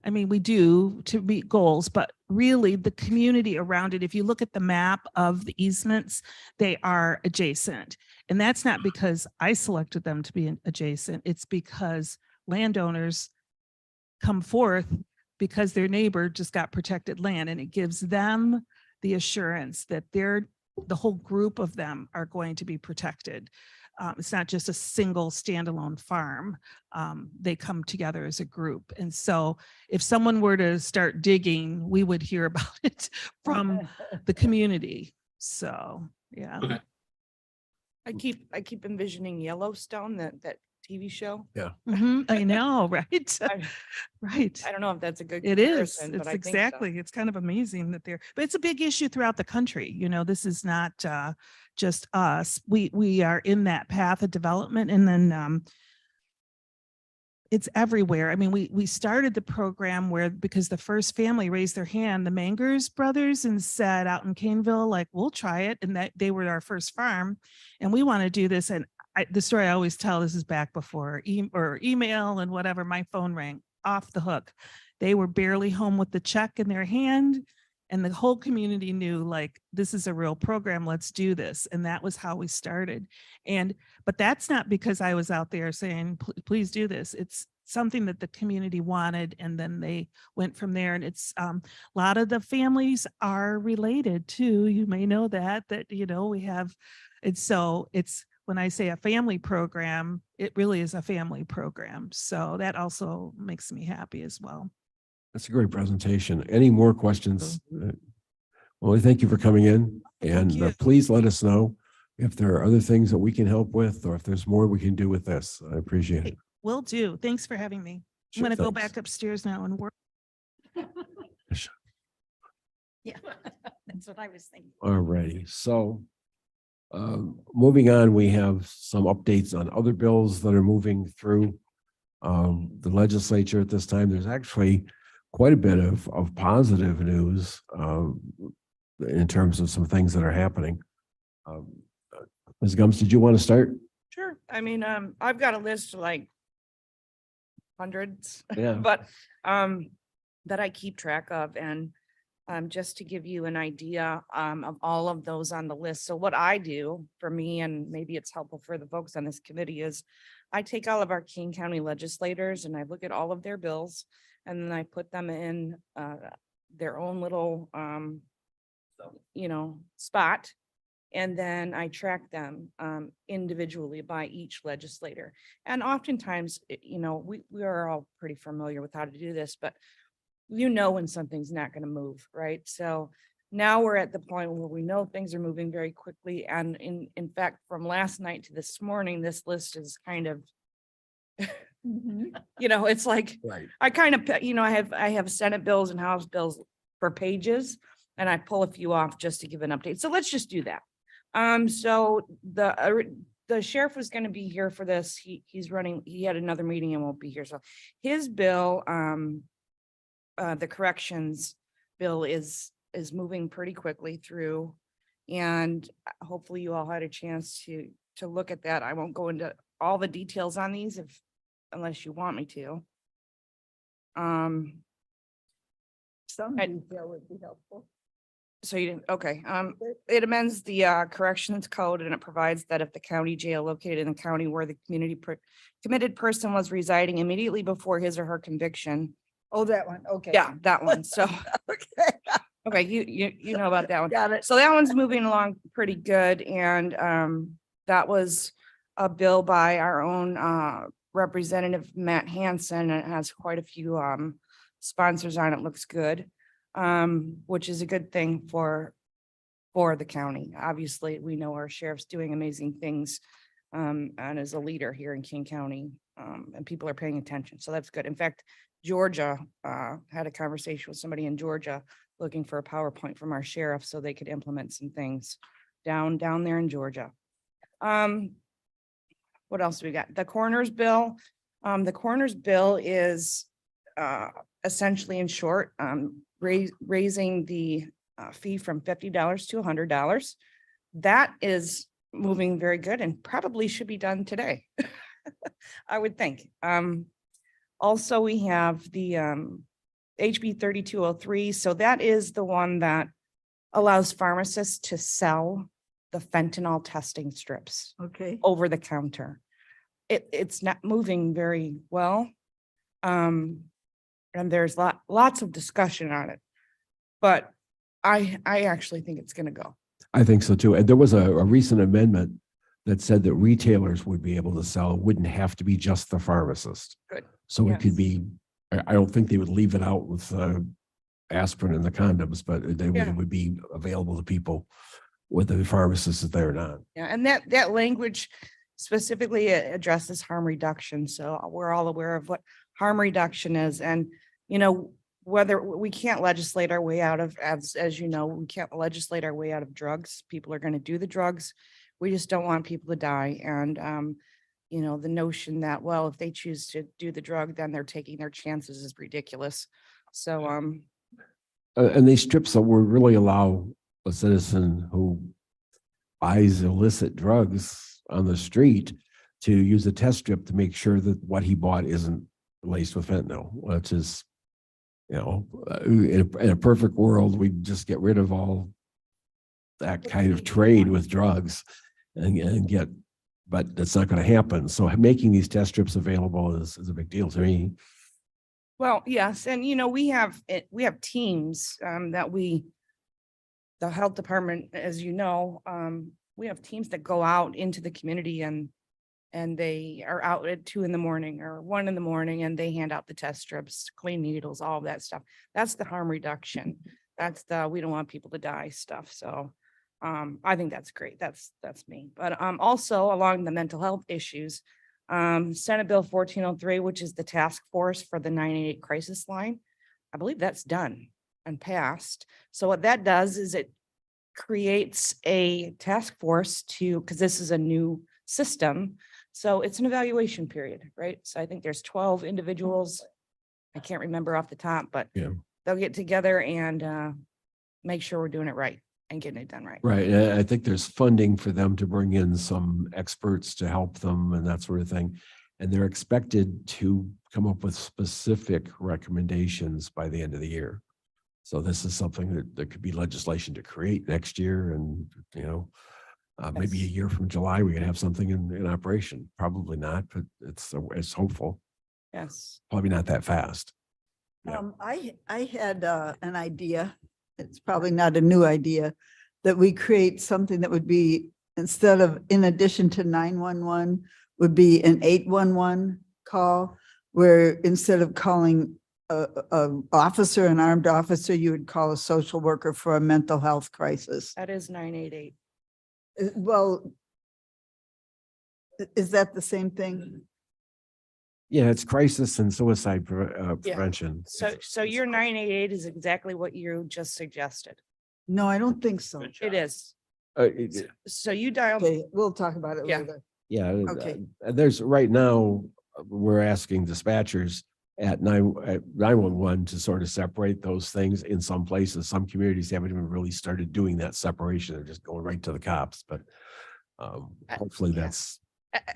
I mean, we do to meet goals, but really the community around it, if you look at the map of the easements, they are adjacent. And that's not because I selected them to be adjacent. It's because landowners come forth because their neighbor just got protected land, and it gives them the assurance that the whole group of them are going to be protected. It's not just a single standalone farm. They come together as a group. And so if someone were to start digging, we would hear about it from the community. So, yeah. Okay. I keep envisioning Yellowstone, that TV show. Mhm, I know, right? I Right. I don't know if that's a good It is. comparison, but It's I think so. exactly. It's kind of amazing that but it's a big issue throughout the country. You know, this is not just us. We are in that path of development, and then it's everywhere. I mean, we started the program because the first family raised their hand, the Mangers brothers, and said out in Caneville, like, we'll try it. And that they were our first farm, and we want to do this. And the story I always tell, this is back before email and whatever, my phone rang off the hook. They were barely home with the check in their hand, and the whole community knew, like, this is a real program, let's do this. And that was how we started. But that's not because I was out there saying, please do this. It's something that the community wanted, and then they went from there. And it's a lot of the families are related too. You may know that, you know, we have, it's when I say a family program, it really is a family program. So that also makes me happy as well. That's a great presentation. Any more questions? Well, thank you for coming in, and you. please let us know if there are other things that we can help with, or if there's more we can do with this. I appreciate it. Will do. Thanks for having me. I'm Sure, going to go thanks. back upstairs now and work. Yeah, that's what I was thinking. All righty. So moving on, we have some updates on other bills that are moving through the legislature at this time. There's actually quite a bit of positive news in terms of some things that are happening. Ms. Gums, did you want to start? Sure. I mean, I've got a list of like hundreds, Yeah. but that I keep track of. And just to give you an idea of all of those on the list. So what I do for me, and maybe it's helpful for the folks on this committee, is I take all of our King County legislators and I look at all of their bills, and then I put them in their own little, spot. And then I track them individually by each legislator. And oftentimes, we are all pretty familiar with how to do this, but when something's not going to move, right? So now we're at the point where we know things are moving very quickly. And in fact, from last night to this morning, this list is kind of, it's like, Right. I kind of, I have Senate bills and House bills for pages, and I pull a few off just to give an update. So let's just do that. So the sheriff was going to be here for this. He's running, he had another meeting and won't be here. So his bill, the corrections bill is moving pretty quickly through, and hopefully you all had a chance to look at that. I won't go into all the details on these unless you want me to. Some detail would be helpful. So you didn't, okay. It amends the corrections code, and it provides that if the county jail located in the county where the committed person was residing immediately before his or her conviction. Oh, that one, okay. Yeah, that one. So, Okay, okay, you know about that one. got it. So that one's moving along pretty good. And that was a bill by our own Representative Matt Hansen. It has quite a few sponsors on it. Looks good, which is a good thing for the county. Obviously, we know our sheriff's doing amazing things and is a leader here in King County, and people are paying attention. So that's good. In fact, Georgia had a conversation with somebody in Georgia looking for a PowerPoint from our sheriff so they could implement some things down there in Georgia. What else do we got? The coroner's bill. The coroner's bill is essentially, in short, raising the fee from $50 to $100. That is moving very good and probably should be done today. I would think. Also, we have the HB 3203. So that is the one that allows pharmacists to sell the fentanyl testing strips Okay. over the counter. It's not moving very well. And there's lots of discussion on it. But I actually think it's gonna go. I think so too. And there was a recent amendment that said that retailers would be able to sell, wouldn't have to be just the pharmacist. Good. So it could Yes. be, I don't think they would leave it out with aspirin and the condoms, but Yeah. it would be available to people whether the pharmacist is there or not. Yeah, and that language specifically addresses harm reduction. So we're all aware of what harm reduction is. And, you know, whether we can't legislate our way out of, as you know, we can't legislate our way out of drugs. People are going to do the drugs. We just don't want people to die. And, you know, the notion that, well, if they choose to do the drug, then they're taking their chances is ridiculous. So, And these strips that would really allow a citizen who buys illicit drugs on the street to use a test strip to make sure that what he bought isn't laced with fentanyl, which is, you know, in a perfect world, we'd just get rid of all that kind of trade with drugs and get, but that's not going to happen. So making these test strips available is a big deal to me. well, yes, and you know, we have teams that the health department, as you know, we have teams that go out into the community and they are out at 2 a.m. or 1 a.m. and they hand out the test strips, clean needles, all of that stuff. That's the harm reduction. That's the, we don't want people to die stuff. So I think that's great. That's me. But also along the mental health issues, Senate Bill 1403, which is the task force for the 988 crisis line, I believe that's done and passed. So what that does is it creates a task force to, because this is a new system. So it's an evaluation period, right? So I think there's 12 individuals. I can't remember off the top, but Yeah. they'll get together and make sure we're doing it right and getting it done right. Right. And I think there's funding for them to bring in some experts to help them and that sort of thing. And they're expected to come up with specific recommendations by the end of the year. So this is something that there could be legislation to create next year. And, you know, maybe a Yes. year from July, we can have something in operation. Probably not, but it's hopeful. Yes. Probably not that fast. Yeah. I had an idea. It's probably not a new idea, that we create something that would be, instead of, in addition to 911, would be an 811 call, where instead of calling a officer, an armed officer, you would call a social worker for a mental health crisis. That is 988. Well, is that the same thing? Yeah, it's crisis and suicide Yeah. prevention. So your 988 is exactly what you just suggested. No, I don't think so. It is. It- So you dialed, Okay, we'll talk about it Yeah. later. Yeah. Okay. There's right now, we're asking dispatchers at 911 to sort of separate those things in some places. Some communities haven't even really started doing that separation. They're just going right to the cops, but hopefully yeah. that's,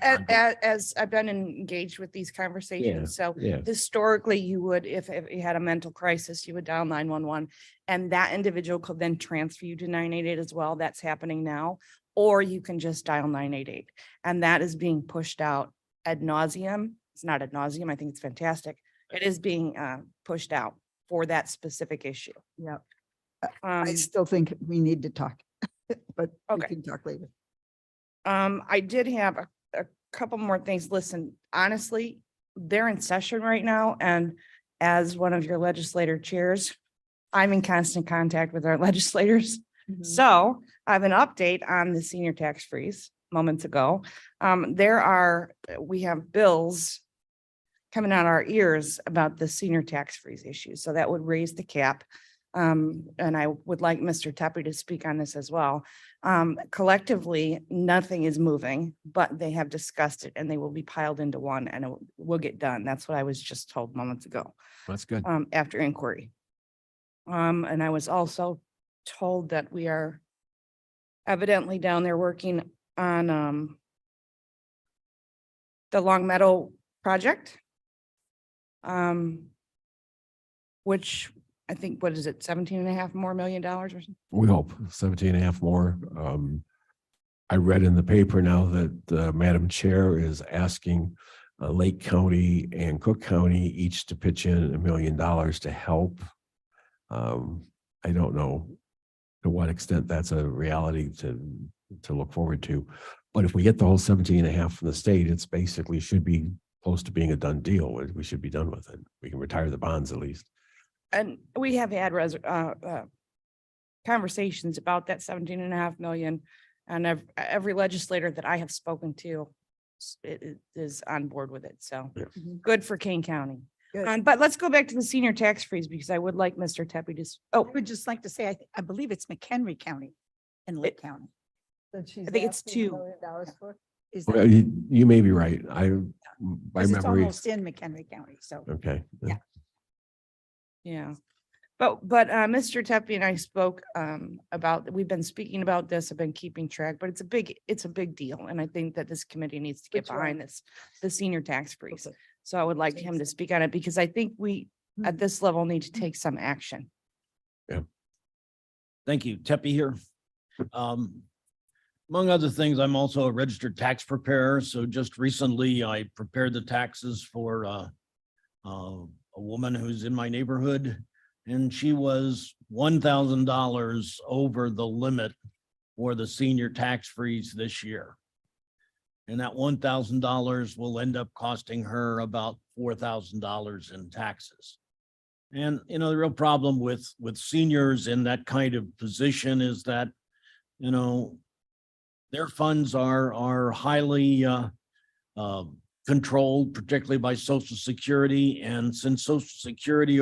as I've been engaged with these conversations, so yeah. historically you would, if you had a mental crisis, you would dial 911 and that individual could then transfer you to 988 as well. That's happening now. Or you can just dial 988 and that is being pushed out ad nauseum. It's not ad nauseum. I think it's fantastic. It is being pushed out for that specific issue. Yeah. Um, I still think we need to talk, but we Okay. can talk later. I did have a couple more things. Listen, honestly, they're in session right now. And as one of your legislator chairs, I'm in constant contact with our legislators. So I have an update on the senior tax freeze moments ago. We have bills coming out our ears about the senior tax freeze issue. So that would raise the cap. And I would like Mr. Tepe to speak on this as well. Collectively, nothing is moving, but they have discussed it and they will be piled into one and it will get done. That's what I was just told moments ago, That's good. after inquiry. And I was also told that we are evidently down there working on, the Long Meadow project. Which I think, what is it, 17.5 more million dollars or something? We hope 17 and a half more. I read in the paper now that Madam Chair is asking Lake County and Cook County each to pitch in $1 million to help. I don't know to what extent that's a reality to look forward to. But if we get the whole 17 and a half from the state, it's basically should be close to being a done deal. We should be done with it. We can retire the bonds at least. And we have had conversations about that 17.5 million. And every legislator that I have spoken to is on board with it. So Yeah. good for Kane County. Good. But let's go back to the senior tax freeze because I would like Mr. Tepe to, I would just like to say, I believe it's McHenry County and Lake County. That she's I think it's asking $1 2. million for. Is Well, that, you may be right. By because it's memory. almost in McHenry County, so. Okay. Yeah. Yeah. But Mr. Tepe and I spoke about, we've been speaking about this, I've been keeping track, but it's a big deal. And I think that this committee needs to get Which one? behind this, the senior tax freeze. Okay. So I would like him to speak on it because I think we, at this level, need to take some action. Thank you. Tepe here. Among other things, I'm also a registered tax preparer. So just recently I prepared the taxes for a woman who's in my neighborhood. And she was $1,000 over the limit for the senior tax freeze this year. And that $1,000 will end up costing her about $4,000 in taxes. And, you know, the real problem with seniors in that kind of position is that, you know, their funds are highly controlled, particularly by Social Security. And since Social Security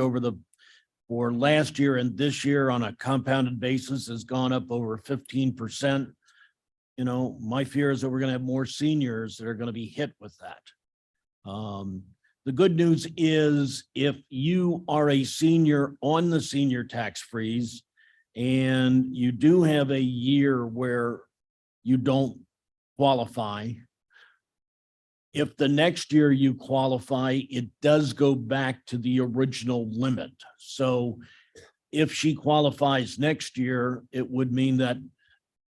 for last year and this year on a compounded basis has gone up over 15%, you know, my fear is that we're going to have more seniors that are going to be hit with that. The good news is if you are a senior on the senior tax freeze and you do have a year where you don't qualify, if the next year you qualify, it does go back to the original limit. So if she qualifies next year, it would mean that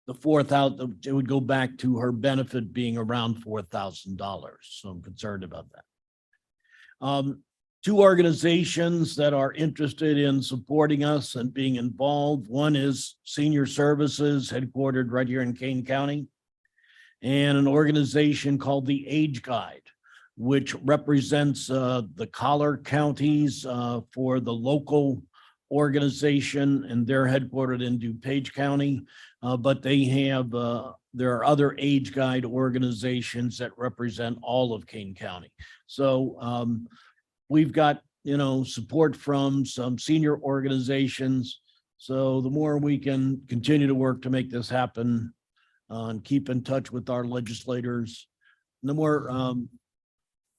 the $4,000, it would go back to her benefit being around $4,000. So I'm concerned about that. Two organizations that are interested in supporting us and being involved. One is Senior Services, headquartered right here in Kane County, and an organization called the Age Guide, which represents the collar counties for the local organization, and they're headquartered in DuPage County. But they have, there are other Age Guide organizations that represent all of Kane County. So we've got, you know, support from some senior organizations. So the more we can continue to work to make this happen and keep in touch with our legislators, the more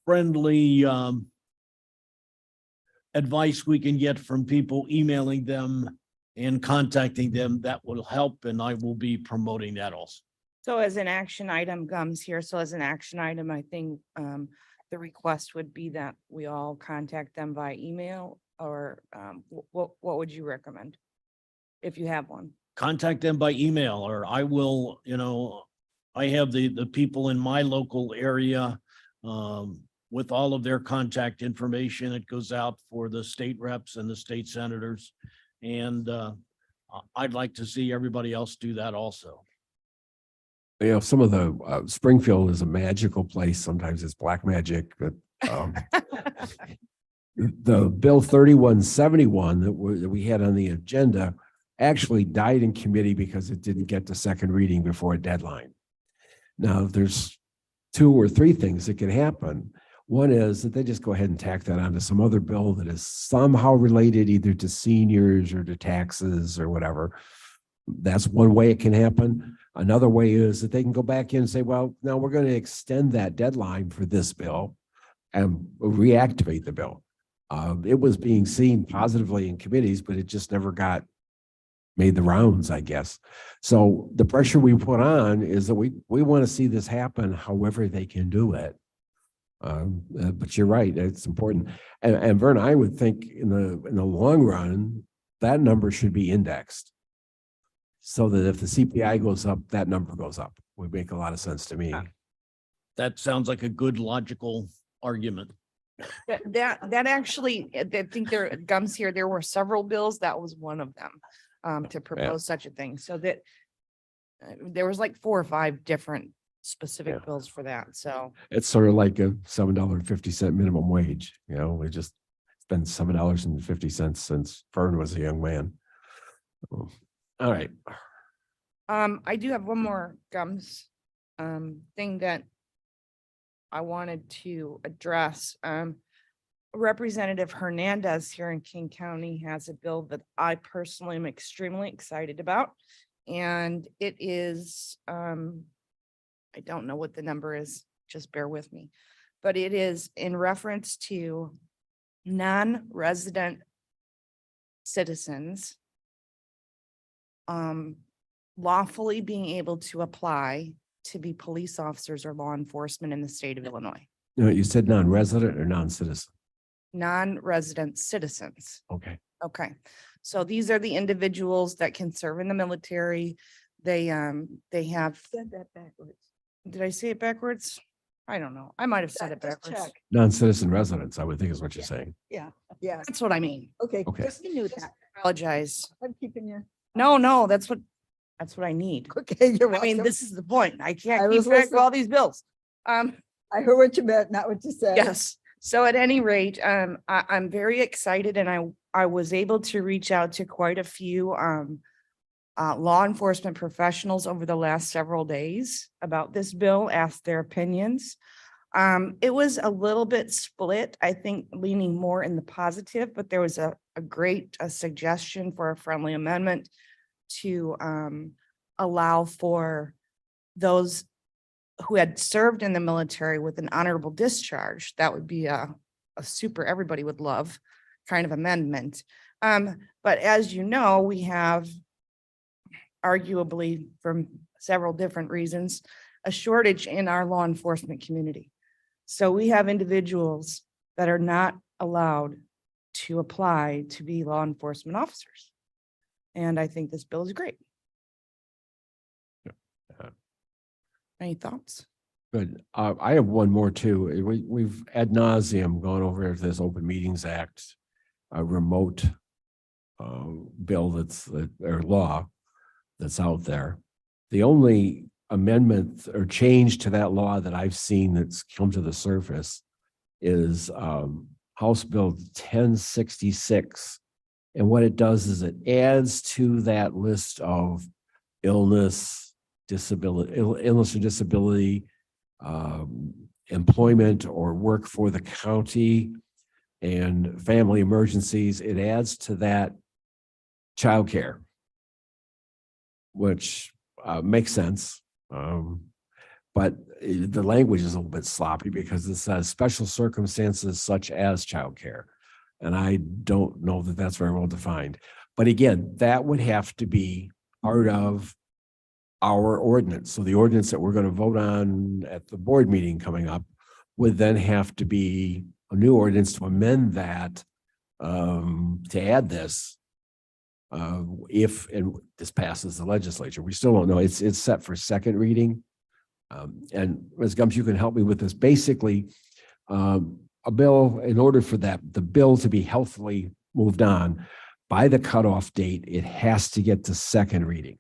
friendly advice we can get from people emailing them and contacting them, that will help. And I will be promoting that also. So as an action item comes here, so as an action item, I think the request would be that we all contact them by email or what would you recommend? If you have one. Contact them by email, or I will, you know, I have the people in my local area with all of their contact information. It goes out for the state reps and the state senators. And I'd like to see everybody else do that also. You know, some of the Springfield is a magical place. Sometimes it's black magic, but the Bill 3171 that we had on the agenda actually died in committee because it didn't get to second reading before a deadline. Now, there's 2 or 3 things that can happen. One is that they just go ahead and tack that onto some other bill that is somehow related either to seniors or to taxes or whatever. That's one way it can happen. Another way is that they can go back in and say, well, now we're going to extend that deadline for this bill and reactivate the bill. It was being seen positively in committees, but it just never got made the rounds, I guess. So the pressure we put on is that we want to see this happen however they can do it. But you're right, it's important. And Vern, I would think in the long run, that number should be indexed. So that if the CPI goes up, that number goes up. Would make a lot of sense to me. That sounds like a good logical argument. That actually, I think there, Gums here, there were several bills. That was one of them, to propose such a thing. So that there was like 4 or 5 different specific bills for that. So It's sort of like a $7.50 minimum wage. You know, we just spent $7.50 since Vern was a young man. All right. I do have one more Gums thing that I wanted to address. Representative Hernandez here in King County has a bill that I personally am extremely excited about. And it is, I don't know what the number is, just bear with me. But it is in reference to non-resident citizens lawfully being able to apply to be police officers or law enforcement in the state of Illinois. No, you said non-resident or non-citizen? Non-resident citizens. Okay. Okay, so these are the individuals that can serve in the military. They have, Said that backwards. did I say it backwards? I don't know. I might have said it Just backwards. check. Non-citizen residents, I would think is what you're saying. Yeah, That's what I mean. okay. Okay. Just knew that. Apologize. I'm keeping you. No, that's what I need. Okay, you're I mean, welcome. this is the point. I I can't keep was track of listening. all these bills. I heard what you meant, not what you said. Yes. So at any rate, I'm very excited and I was able to reach out to quite a few law enforcement professionals over the last several days about this bill, asked their opinions. It was a little bit split, I think leaning more in the positive, but there was a great suggestion for a friendly amendment to allow for those who had served in the military with an honorable discharge. That would be a super, everybody would love kind of amendment. But as you know, we have arguably from several different reasons, a shortage in our law enforcement community. So we have individuals that are not allowed to apply to be law enforcement officers. And I think this bill is great. Any thoughts? Good. I have one more too. We've ad nauseum gone over this Open Meetings Act, a remote bill or law that's out there. The only amendment or change to that law that I've seen that's come to the surface is House Bill 1066. And what it does is it adds to that list of illness or disability, employment or work for the county and family emergencies. It adds to that childcare, which makes sense. But the language is a little bit sloppy because it says special circumstances such as childcare. And I don't know that that's very well defined. But again, that would have to be part of our ordinance. So the ordinance that we're going to vote on at the board meeting coming up would then have to be a new ordinance to amend that to add this. If and this passes the legislature, we still don't know. It's set for second reading. And Ms. Gums, you can help me with this. Basically, a bill, in order for the bill to be healthily moved on by the cutoff date, it has to get to second reading.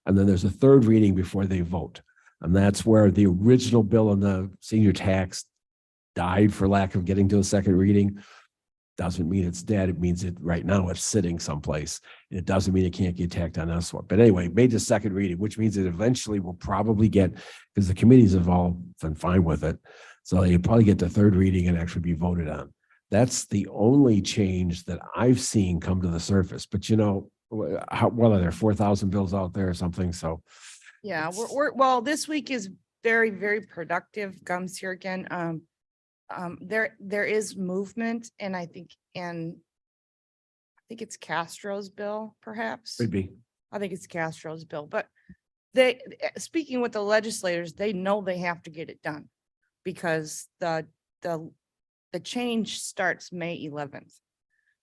And then there's a third reading before they vote. And that's where the original bill on the senior tax died for lack of getting to a second reading. Doesn't mean it's dead. It means it right now it's sitting someplace. And it doesn't mean it can't get tacked on this one. But anyway, made the second reading, which means it eventually will probably get, because the committees have all been fine with it. So you probably get to third reading and actually be voted on. That's the only change that I've seen come to the surface. But you know, what are there, 4,000 bills out there or something? So Yeah, it's- well, this week is very, very productive. Gums here again. There is movement and I think it's Castro's bill, perhaps. could be. I think it's Castro's bill, but speaking with the legislators, they know they have to get it done. Because the change starts May 11th.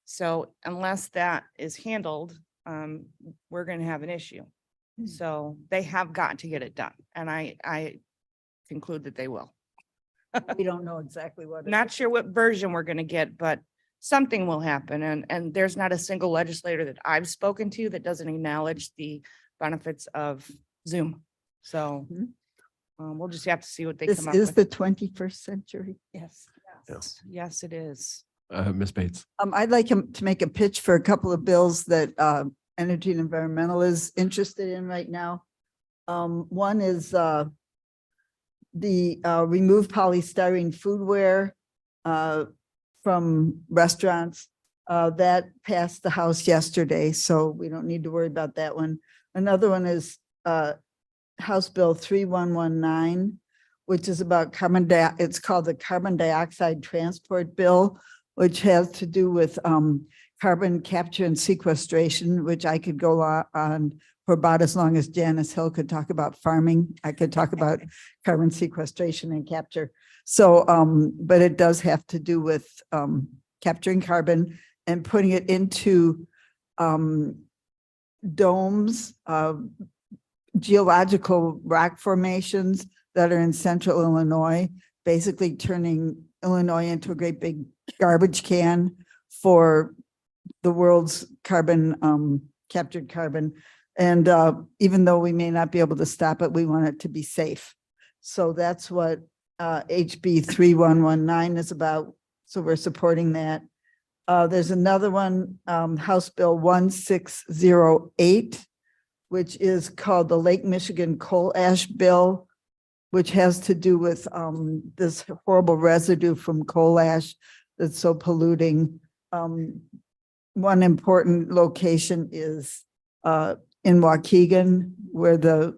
So unless that is handled, we're gonna have an issue. So they have got to get it done, and I conclude that they will. We don't know exactly what. it Not is. sure what version we're gonna get, but something will happen, and there's not a single legislator that I've spoken to that doesn't acknowledge the benefits of Zoom. So Mhm. we'll just have to see what they This come up is with. the 21st century. Yes, Yeah. yes, it is. Ms. Bates. I'd like him to make a pitch for a couple of bills that Energy and Environmental is interested in right now. One is the remove polystyrene foodware from restaurants. That passed the House yesterday, so we don't need to worry about that one. Another one is House Bill 3119, which is about it's called the Carbon Dioxide Transport Bill, which has to do with carbon capture and sequestration, which I could go on for about as long as Janice Hill could talk about farming. I could talk about carbon sequestration and capture. So, but it does have to do with capturing carbon and putting it into domes, geological rock formations that are in central Illinois, basically turning Illinois into a great big garbage can for the world's carbon, captured carbon. And even though we may not be able to stop it, we want it to be safe. So that's what HB 3119 is about. So we're supporting that. There's another one, House Bill 1608, which is called the Lake Michigan Coal Ash Bill, which has to do with this horrible residue from coal ash that's so polluting. One important location is in Waukegan, where the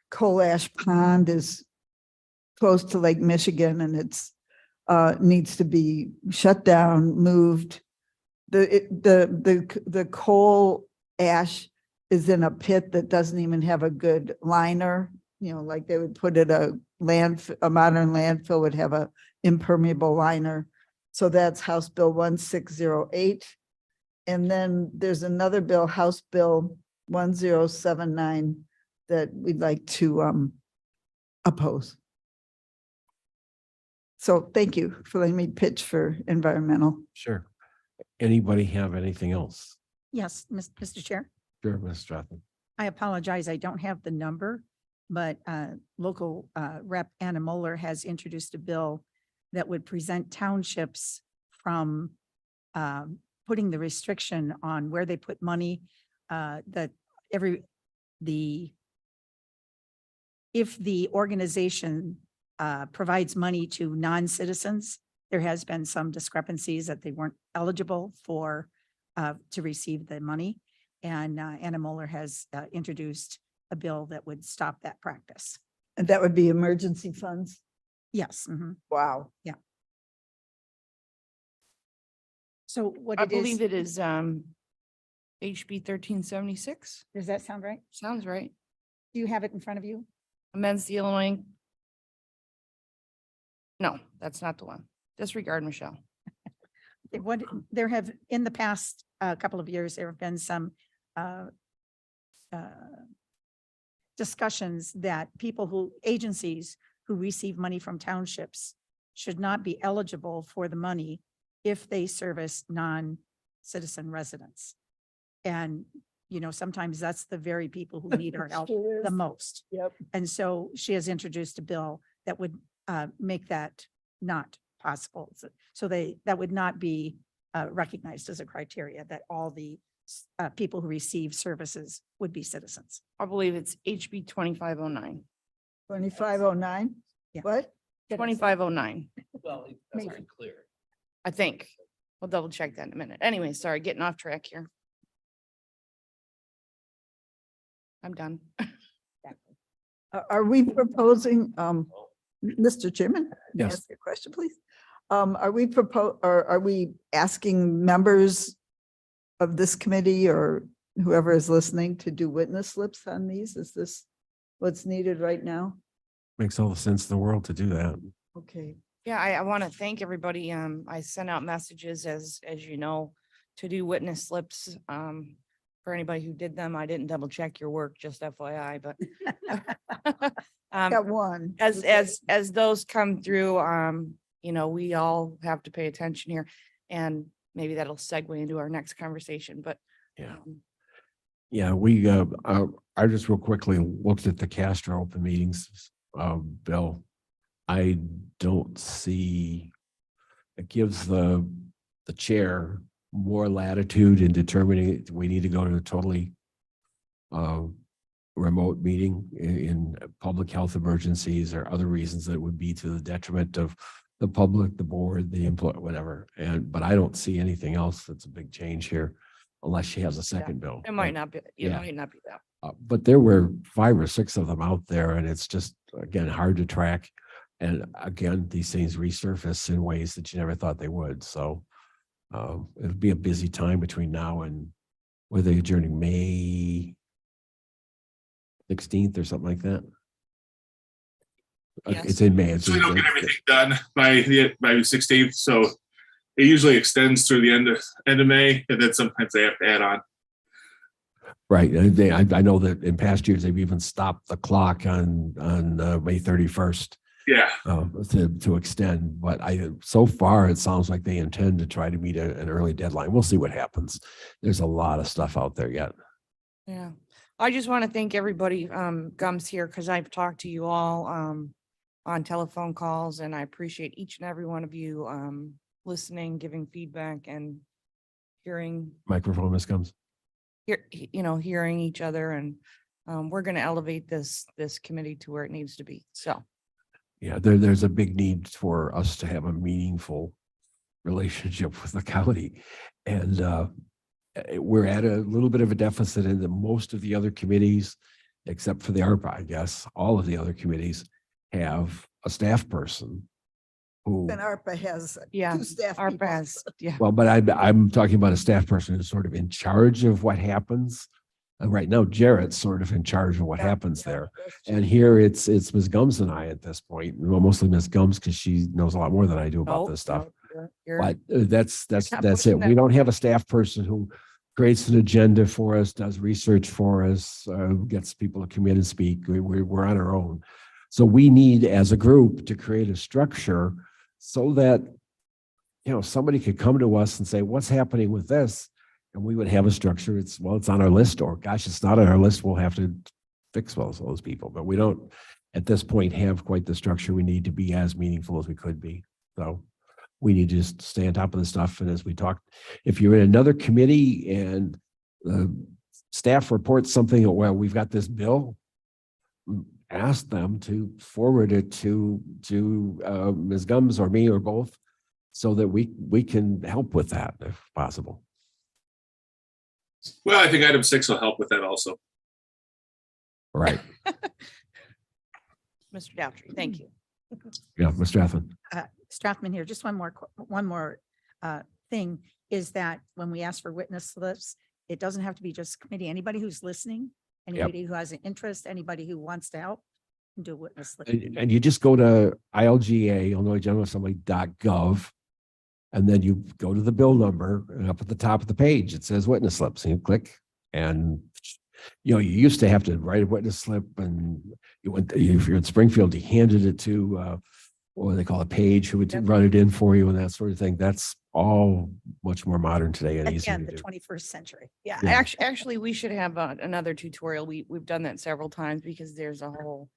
coal ash pond is close to Lake Michigan, and it's needs to be shut down, moved. The coal ash is in a pit that doesn't even have a good liner. You know, like they would put it a modern landfill would have a impermeable liner. So that's House Bill 1608. And then there's another bill, House Bill 1079, that we'd like to oppose. So thank you for letting me pitch for environmental. Sure. Anybody have anything else? Yes, Mr. Chair. Sure, Ms. Strathman. I apologize. I don't have the number, but local rep Anna Moeller has introduced a bill that would prevent townships from putting the restriction on where they put money, that if the organization provides money to non-citizens, there has been some discrepancies that they weren't eligible for to receive the money. And Anna Moeller has introduced a bill that would stop that practice. And that would be emergency funds. Yes. Mhm. Wow. So what I it is, believe it is HB 1376. does that sound right? Sounds right. Do you have it in front of you? Amends the Illinois. No, that's not the one. Disregard, Michelle. What, there have, in the past couple of years, there have been some discussions that agencies who receive money from townships should not be eligible for the money if they service non-citizen residents. And, you know, sometimes that's the very people who need our help Sure the is. most. Yep. And so she has introduced a bill that would make that not possible. So that would not be recognized as a criteria, that all the people who receive services would be citizens. I believe it's HB 2509. 2509? Yeah. What? 2509, Well, that's Maybe. clear. I think. We'll double check that in a minute. Anyway, sorry, getting off track here. I'm done. Are we proposing, Mr. Chairman? may I Yes. ask a question, please? Are we are we asking members of this committee or whoever is listening to do witness slips on these? Is this what's needed right now? Makes all the sense in the world to do that. Okay. Yeah, I want to thank everybody. I sent out messages as you know, to do witness slips. For anybody who did them, I didn't double check your work, just FYI, but. Got one. As those come through, you know, we all have to pay attention here. And maybe that'll segue into our next conversation, but. Yeah. um, Yeah, I just real quickly looked at the Castro open meetings, bill. I don't see, it gives the chair more latitude in determining it. We need to go to a totally remote meeting in public health emergencies or other reasons that would be to the detriment of the public, the board, the employee, whatever. But I don't see anything else that's a big change here unless she has a second bill. It might not be, it yeah. might not be that. But there were 5 or 6 of them out there and it's just, again, hard to track. And again, these things resurface in ways that you never thought they would. So it'll be a busy time between now and were they adjourning May 16th or something like that? Yes. It's in May. It's So we in- don't get everything done by the 16th, so it usually extends through the end of May, and then sometimes they have to add on. Right. And I know that in past years, they've even stopped the clock on May 31st. Yeah, To extend, but so far it sounds like they intend to try to meet an early deadline. We'll see what happens. There's a lot of stuff out there yet. Yeah. I just want to thank everybody, Gums here, because I've talked to you all, on telephone calls and I appreciate each and every one of you, listening, giving feedback and hearing, Microphone, Ms. Combs. hearing each other and, we're going to elevate this committee to where it needs to be. So. Yeah, there's a big need for us to have a meaningful relationship with the county. And we're at a little bit of a deficit in that most of the other committees, except for the ARPA, I guess, all of the other committees have a staff person who, And ARPA has Yeah, 2 staff our people. best. Yeah. well, but I'm talking about a staff person who's sort of in charge of what happens. And right now, Jarrett's sort of in charge of what happens there. And here it's Ms. Gums and I at this point, well, mostly Ms. Gums because she knows a lot more than I do about Nope, this stuff. nope, you're- But that's not it. pushing We that. don't have a staff person who creates an agenda for us, does research for us, gets people to come in and speak. We're on our own. So we need as a group to create a structure so that, somebody could come to us and say, what's happening with this? And we would have a structure. It's on our list, or gosh, it's not on our list. We'll have to fix those people. But we don't at this point have quite the structure we need to be as meaningful as we could be. So we need to just stay on top of the stuff. And as we talked, if you're in another committee and staff reports something, well, we've got this bill, ask them to forward it to Ms. Gums or me or both so that we can help with that if possible. well, I think item 6 will help with that also. Right. Mr. Dowtry, thank you. Yeah, Ms. Strathman. Strathman here, just one more thing is that when we ask for witness lists, it doesn't have to be just committee. Anybody who's listening, anybody who has an interest, anybody who wants to help, can do a witness list. And you just go to ILGA, IllinoisGeneralAssembly.gov, and then you go to the bill number, and up at the top of the page, it says witness slips, and you click, and you used to have to write a witness slip, and if you're in Springfield, you handed it to what do they call a page who would run it in for you and that sort of thing. That's all much more modern today and easier Again, to the do. 21st century. Yeah, Yeah. actually, we should have another tutorial. We've done that several times because there's a whole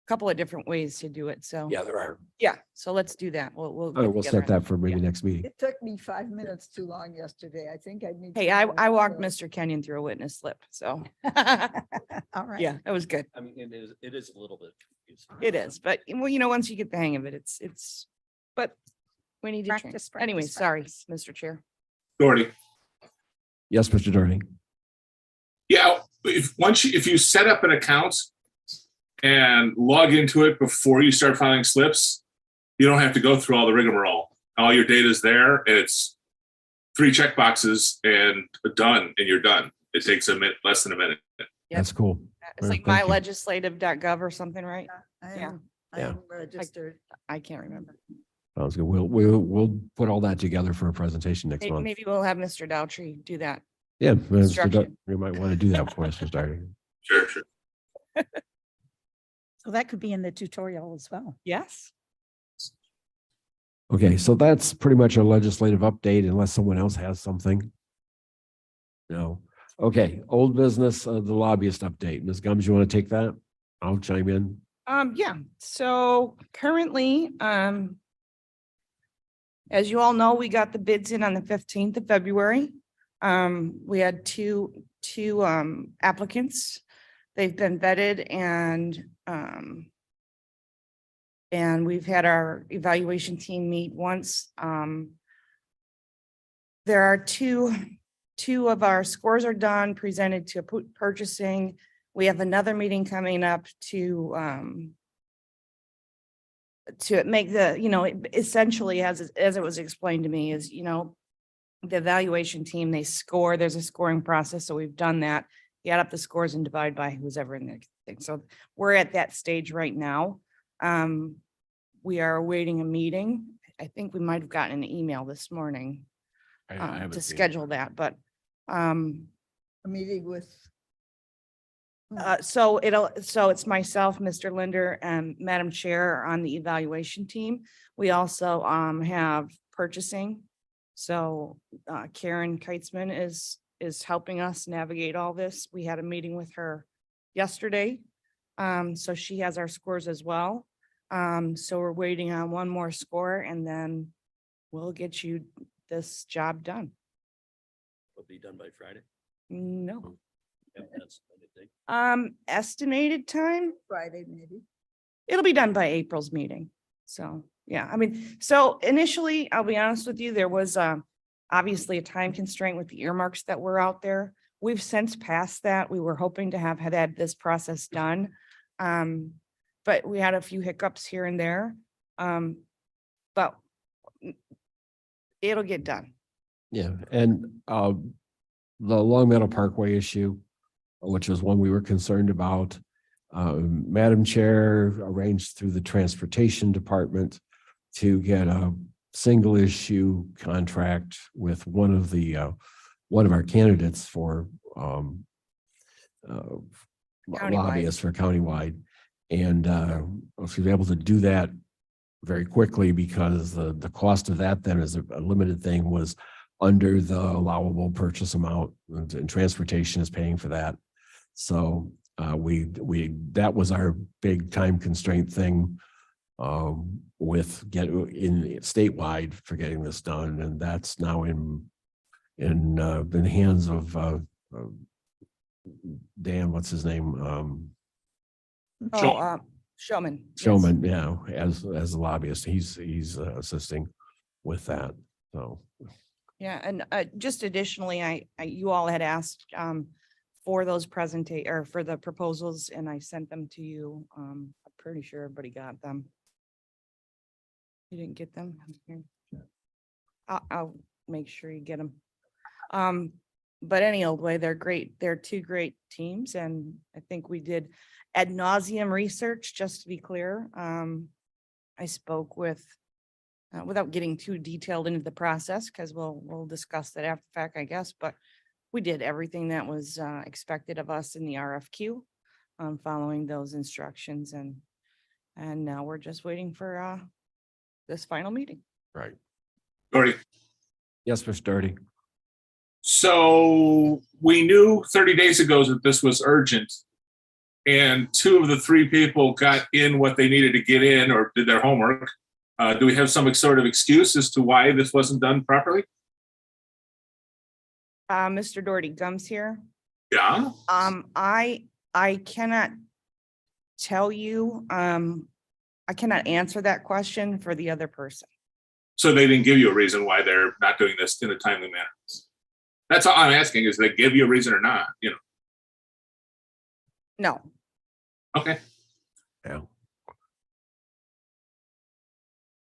couple of different ways to do it. So, Yeah, there are. yeah, so let's do that. We'll get We'll together set on that for maybe next meeting. It took me 5 minutes too long yesterday. I think I need. Hey, I walked Mr. Kenyon through a witness slip, so All right. yeah, it was good. I mean, it is a little bit confusing. It is, but well, you know, once you get the hang of it, but we need to train. Practice, Anyway, practice, sorry, practice. Mr. Chair. Doherty. Yes, Mr. Doherty. Yeah, if you set up an account and log into it before you start filing slips, you don't have to go through all the rigmarole. All your data is there. It's 3 check boxes and done, and you're done. It takes a minute, less than a minute. Yep. That's cool. It's Well, like thank you. mylegislative.gov or something, right? I Yeah. am, I Yeah. am registered. I can't remember. Sounds good. We'll put all that together for a presentation next month. Maybe we'll have Mr. Dowtry do that. Yeah, Mr. Instruction. We might want to do that before we're starting. Sure, sure. So that could be in the tutorial as well. Yes. Okay, so that's pretty much a legislative update unless someone else has something. No. Okay, old business, the lobbyist update. Ms. Gums, you want to take that? I'll chime in. Yeah, so currently, as you all know, we got the bids in on the 15th of February. We had two applicants. They've been vetted and we've had our evaluation team meet once. There are two of our scores are done, presented to purchasing. We have another meeting coming up to make the, you know, essentially as it was explained to me is, you know, the evaluation team, they score, there's a scoring process. So we've done that. You add up the scores and divide by who's ever in the thing. So we're at that stage right now. We are awaiting a meeting. I think we might have gotten an email this morning to schedule that, but A meeting with. so it's myself, Mr. Linder, and Madam Chair on the evaluation team. We also have purchasing. So Karen Keitzman is helping us navigate all this. We had a meeting with her yesterday. So she has our scores as well. So we're waiting on one more score and then we'll get you this job done. Will be done by Friday. No. Yep, that's what I think. Estimated time, Friday, maybe. it'll be done by April's meeting. So, yeah, I mean, so initially, I'll be honest with you, there was obviously a time constraint with the earmarks that were out there. We've since passed that. We were hoping to have had this process done. But we had a few hiccups here and there. But it'll get done. Yeah, and the Long Meadow Parkway issue, which was one we were concerned about. Madam Chair arranged through the Transportation Department to get a single issue contract with one of our candidates for lobbyists for countywide. And she was able to do that very quickly because the cost of that then is a limited thing was under the allowable purchase amount, and transportation is paying for that. So that was our big time constraint thing with in statewide for getting this done, and that's now in the hands of Dan, what's his name? Showman. yes. Showman, yeah, as a lobbyist, he's assisting with that. So Yeah, and just additionally, you all had asked for those or for the proposals, and I sent them to you. I'm pretty sure everybody got them. You didn't get them? Okay. I'll make sure you get them. But any old way, they're great. They're two great teams, and I think we did ad nauseum research, just to be clear. I spoke with, without getting too detailed into the process, because we'll discuss that after the fact, I guess, but we did everything that was expected of us in the RFQ, following those instructions, and now we're just waiting for this final meeting. right. Doherty. Yes, Mr. Doherty. So we knew 30 days ago that this was urgent. And 2 of the 3 people got in what they needed to get in or did their homework. Do we have some sort of excuse as to why this wasn't done properly? Mr. Doherty, Gums here. Yeah. I cannot tell you. I cannot answer that question for the other person. So they didn't give you a reason why they're not doing this in a timely manner. That's all I'm asking, is they give you a reason or not, you know? No, Okay, Yeah.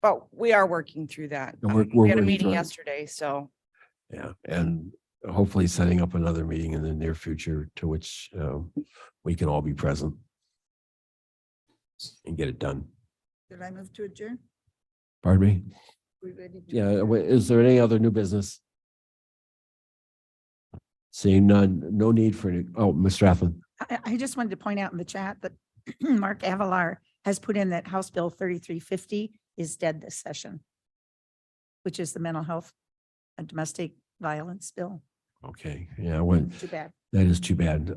but we are working through that. And we're We had a working meeting through it. yesterday, so Yeah, and hopefully setting up another meeting in the near future to which we can all be present and get it done. Did I move to adjourn? Pardon me? We ready to Yeah, adjourn? is there any other new business? Seeing none, no need for any, oh, Ms. Strathman. I just wanted to point out in the chat that Mark Avalar has put in that House Bill 3350 is dead this session, which is the mental health and domestic violence bill. Okay, yeah, well, Too bad. that is too bad.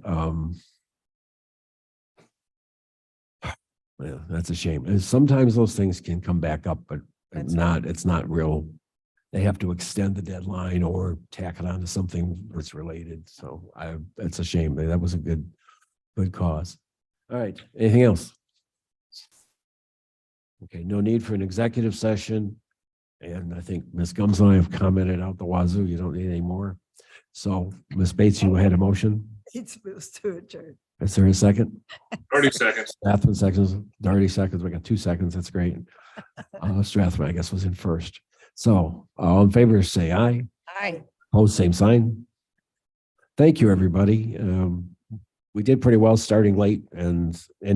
Yeah, that's a shame. And sometimes those things can come back up, but That's it's not real. They have to extend the deadline or tack it on to something that's related. So it's a shame. That was a good cause. All right, anything else? Okay, no need for an executive session. And I think Ms. Gums and I have commented out the wazoo. You don't need any more. So Ms. Bates, you had a motion. It's moves to adjourn. Is there a second? 30 seconds. Strathman seconds, Darty seconds. We got 2 seconds. That's great. Strathman, I guess, was in first. So all in favor, say aye. I. Opposed, same sign. Thank you, everybody. We did pretty well starting late and ending